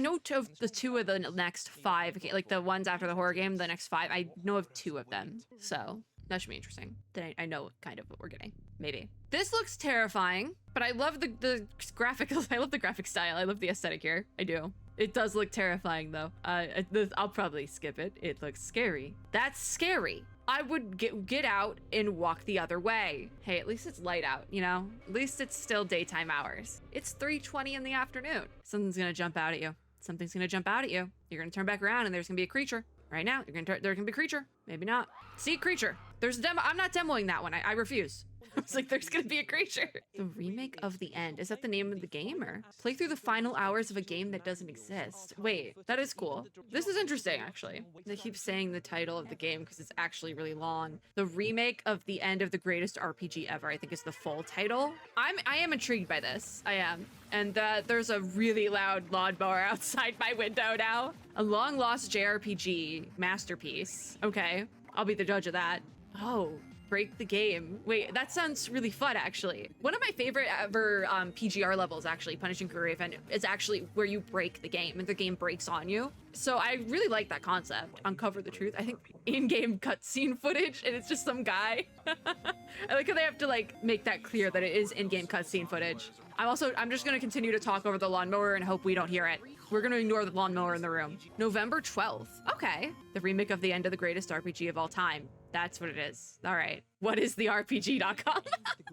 Speaker 1: know of the two of the next 5, like the ones after the horror game, the next 5. I know of 2 of them. So that should be interesting. Then I know kind of what we're getting. Maybe. This looks terrifying, but I love the graphics. I love the graphic style. I love the aesthetic here. I do. It does look terrifying though. I'll probably skip it. It looks scary. That's scary. I would get out and walk the other way. Hey, at least it's light out, you know? At least it's still daytime hours. It's 3:20 in the afternoon. Something's gonna jump out at you. Something's gonna jump out at you. You're gonna turn back around and there's gonna be a creature. Right now, there's gonna be a creature. Maybe not. See, creature. There's a demo. I'm not demoing that one. I refuse. It's like, there's gonna be a creature. The remake of The End. Is that the name of the game, or? Play through the final hours of a game that doesn't exist. Wait, that is cool. This is interesting, actually. They keep saying the title of the game because it's actually really long. The remake of The End of the Greatest RPG Ever, I think is the full title. I am intrigued by this. I am. And there's a really loud lawnmower outside my window now. A long-lost JRPG masterpiece. Okay, I'll be the judge of that. Oh. Break the game. Wait, that sounds really fun, actually. One of my favorite ever PGR levels, actually, Punishing Career Event, is actually where you break the game and the game breaks on you. So I really like that concept. Uncover the truth. I think in-game cutscene footage, and it's just some guy. I like how they have to like make that clear that it is in-game cutscene footage. I'm just gonna continue to talk over the lawnmower and hope we don't hear it. We're gonna ignore the lawnmower in the room. November 12th. Okay. The remake of The End of the Greatest RPG of All Time. That's what it is. All right. What is the RPG.com?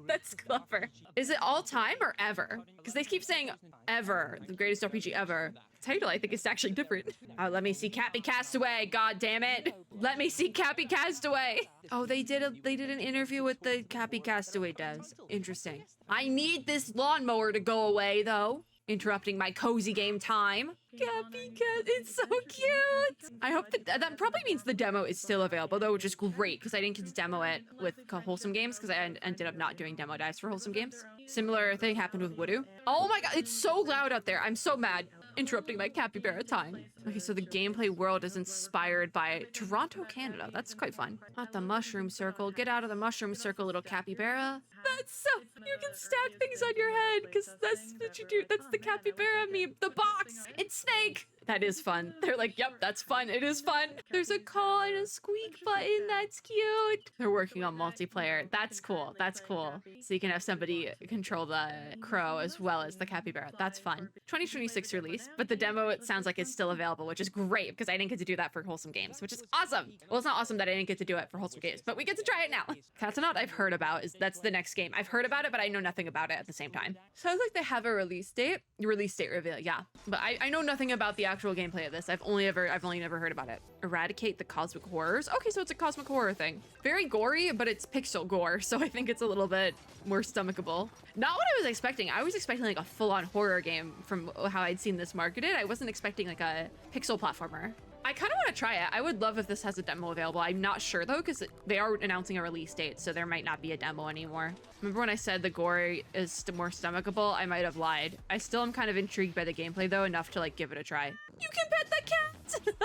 Speaker 1: That's clever. Is it all time or ever? Because they keep saying ever, the greatest RPG ever. The title, I think, is actually different. Let me see Cappy Castaway. God damn it. Let me see Cappy Castaway. Oh, they did an interview with the Cappy Castaway devs. Interesting. I need this lawnmower to go away, though. Interrupting my cozy game time. Cappy Cat, it's so cute. I hope that probably means the demo is still available though, which is great because I didn't get to demo it with Wholesome Games because I ended up not doing demo dice for Wholesome Games. Similar thing happened with Voodoo. Oh my god, it's so loud out there. I'm so mad. Interrupting my capybara time. Okay, so the gameplay world is inspired by Toronto, Canada. That's quite fun. Not the mushroom circle. Get out of the mushroom circle, little capybara. That's so... You can stack things on your head because that's what you do. That's the capybara meme. The box. It's Snake. That is fun. They're like, yep, that's fun. It is fun. There's a call and a squeak button. That's cute. They're working on multiplayer. That's cool. That's cool. So you can have somebody control the crow as well as the capybara. That's fun. 2026 release, but the demo, it sounds like it's still available, which is great because I didn't get to do that for Wholesome Games, which is awesome. Well, it's not awesome that I didn't get to do it for Wholesome Games, but we get to try it now. Katanaut I've heard about. That's the next game. I've heard about it, but I know nothing about it at the same time. Sounds like they have a release date. Release date reveal, yeah. But I know nothing about the actual gameplay of this. I've only never heard about it. Eradicate the cosmic horrors. Okay, so it's a cosmic horror thing. Very gory, but it's pixel gore, so I think it's a little bit more stomachable. Not what I was expecting. I was expecting like a full-on horror game from how I'd seen this marketed. I wasn't expecting like a pixel platformer. I kind of want to try it. I would love if this has a demo available. I'm not sure though, because they are announcing a release date, so there might not be a demo anymore. Remember when I said the gore is more stomachable? I might have lied. I still am kind of intrigued by the gameplay though, enough to like give it a try. You can pet the cat!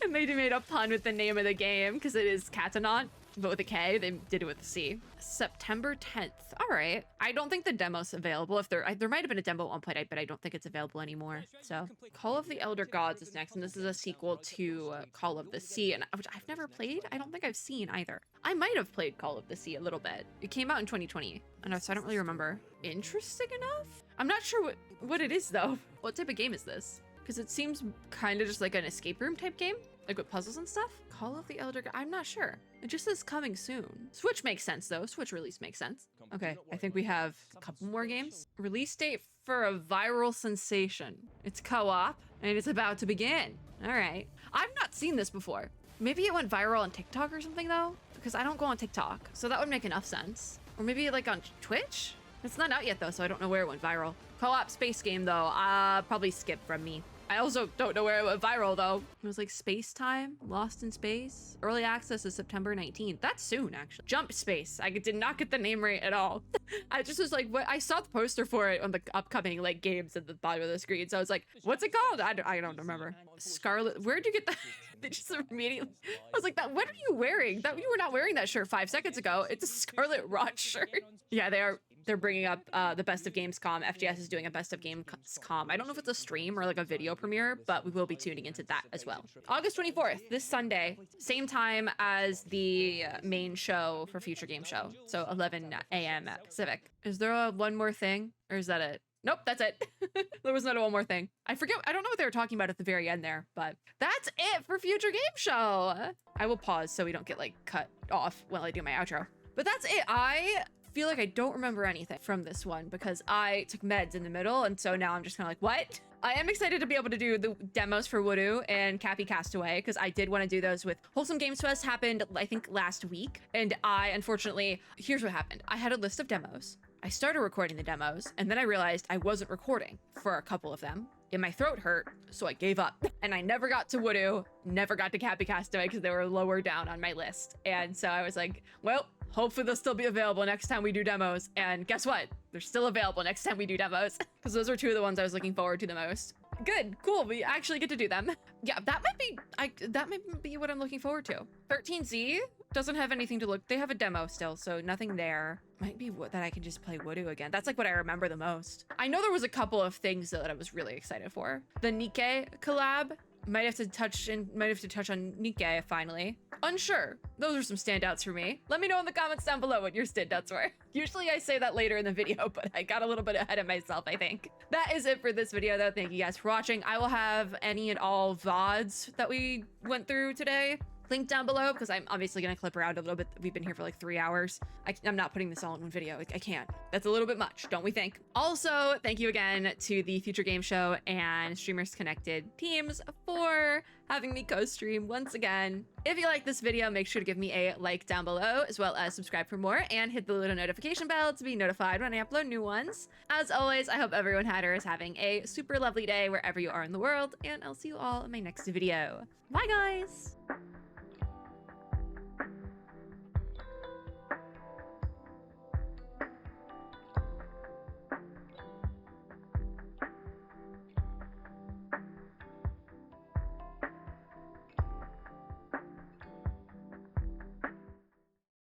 Speaker 1: And they made a pun with the name of the game because it is Katanaut, but with a K. They did it with a C. September 10th. All right. I don't think the demo's available. If there might have been a demo at one point, but I don't think it's available anymore. So Call of the Elder Gods is next, and this is a sequel to Call of the Sea, and which I've never played. I don't think I've seen either. I might have played Call of the Sea a little bit. It came out in 2020, so I don't really remember. Interesting enough. I'm not sure what it is though. What type of game is this? Because it seems kind of just like an escape room type game, like with puzzles and stuff. Call of the Elder God, I'm not sure. It just says coming soon. Switch makes sense though. Switch release makes sense. Okay, I think we have a couple more games. Release date for a viral sensation. It's co-op and it's about to begin. All right. I've not seen this before. Maybe it went viral on TikTok or something though, because I don't go on TikTok. So that would make enough sense. Or maybe like on Twitch? It's not out yet though, so I don't know where it went viral. Co-op space game though, probably skip from me. I also don't know where it went viral though. It was like Space Time, Lost in Space. Early access is September 19th. That's soon, actually. Jump Space. I did not get the name right at all. I just was like, what? I saw the poster for it on the upcoming like games at the bottom of the screen. So I was like, what's it called? I don't remember. Scarlet. Where'd you get that? They just immediately. I was like, that. What are you wearing? That you were not wearing that shirt 5 seconds ago. It's a Scarlet Rot shirt. Yeah, they are. They're bringing up the Best of Gamescom. FGS is doing a Best of Gamescom. I don't know if it's a stream or like a video premiere, but we will be tuning into that as well. August 24th, this Sunday, same time as the main show for Future Game Show. So 11 a.m. Pacific. Is there one more thing or is that it? Nope, that's it. There was not one more thing. I forget. I don't know what they were talking about at the very end there, but that's it for Future Game Show. I will pause so we don't get like cut off while I do my outro. But that's it. I feel like I don't remember anything from this one because I took meds in the middle, and so now I'm just kind of like, what? I am excited to be able to do the demos for Voodoo and Cappy Castaway because I did want to do those with Wholesome Games Fest happened, I think, last week. And I, unfortunately, here's what happened. I had a list of demos. I started recording the demos, and then I realized I wasn't recording for a couple of them. And my throat hurt, so I gave up. And I never got to Voodoo, never got to Cappy Castaway because they were lower down on my list. And so I was like, well, hopefully they'll still be available next time we do demos. And guess what? They're still available next time we do demos. Because those are two of the ones I was looking forward to the most. Good, cool, we actually get to do them. Yeah, that might be what I'm looking forward to. 13Z doesn't have anything to look, they have a demo still, so nothing there. Might be what that I can just play Voodoo again. That's like what I remember the most. I know there was a couple of things though that I was really excited for. The Nikke collab. Might have to touch on Nikke finally. Unsure. Those are some standouts for me. Let me know in the comments down below what your standouts were. Usually I say that later in the video, but I got a little bit ahead of myself, I think. That is it for this video though. Thank you guys for watching. I will have any and all VODs that we went through today linked down below because I'm obviously going to clip around a little bit. We've been here for like 3 hours. I'm not putting this all in one video. I can't. That's a little bit much, don't we think? Also, thank you again to the Future Game Show and Streamers Connected teams for having me co-stream once again. If you like this video, make sure to give me a like down below, as well as subscribe for more and hit the little notification bell to be notified when I upload new ones. As always, I hope everyone had or is having a super lovely day wherever you are in the world, and I'll see you all in my next video. Bye, guys!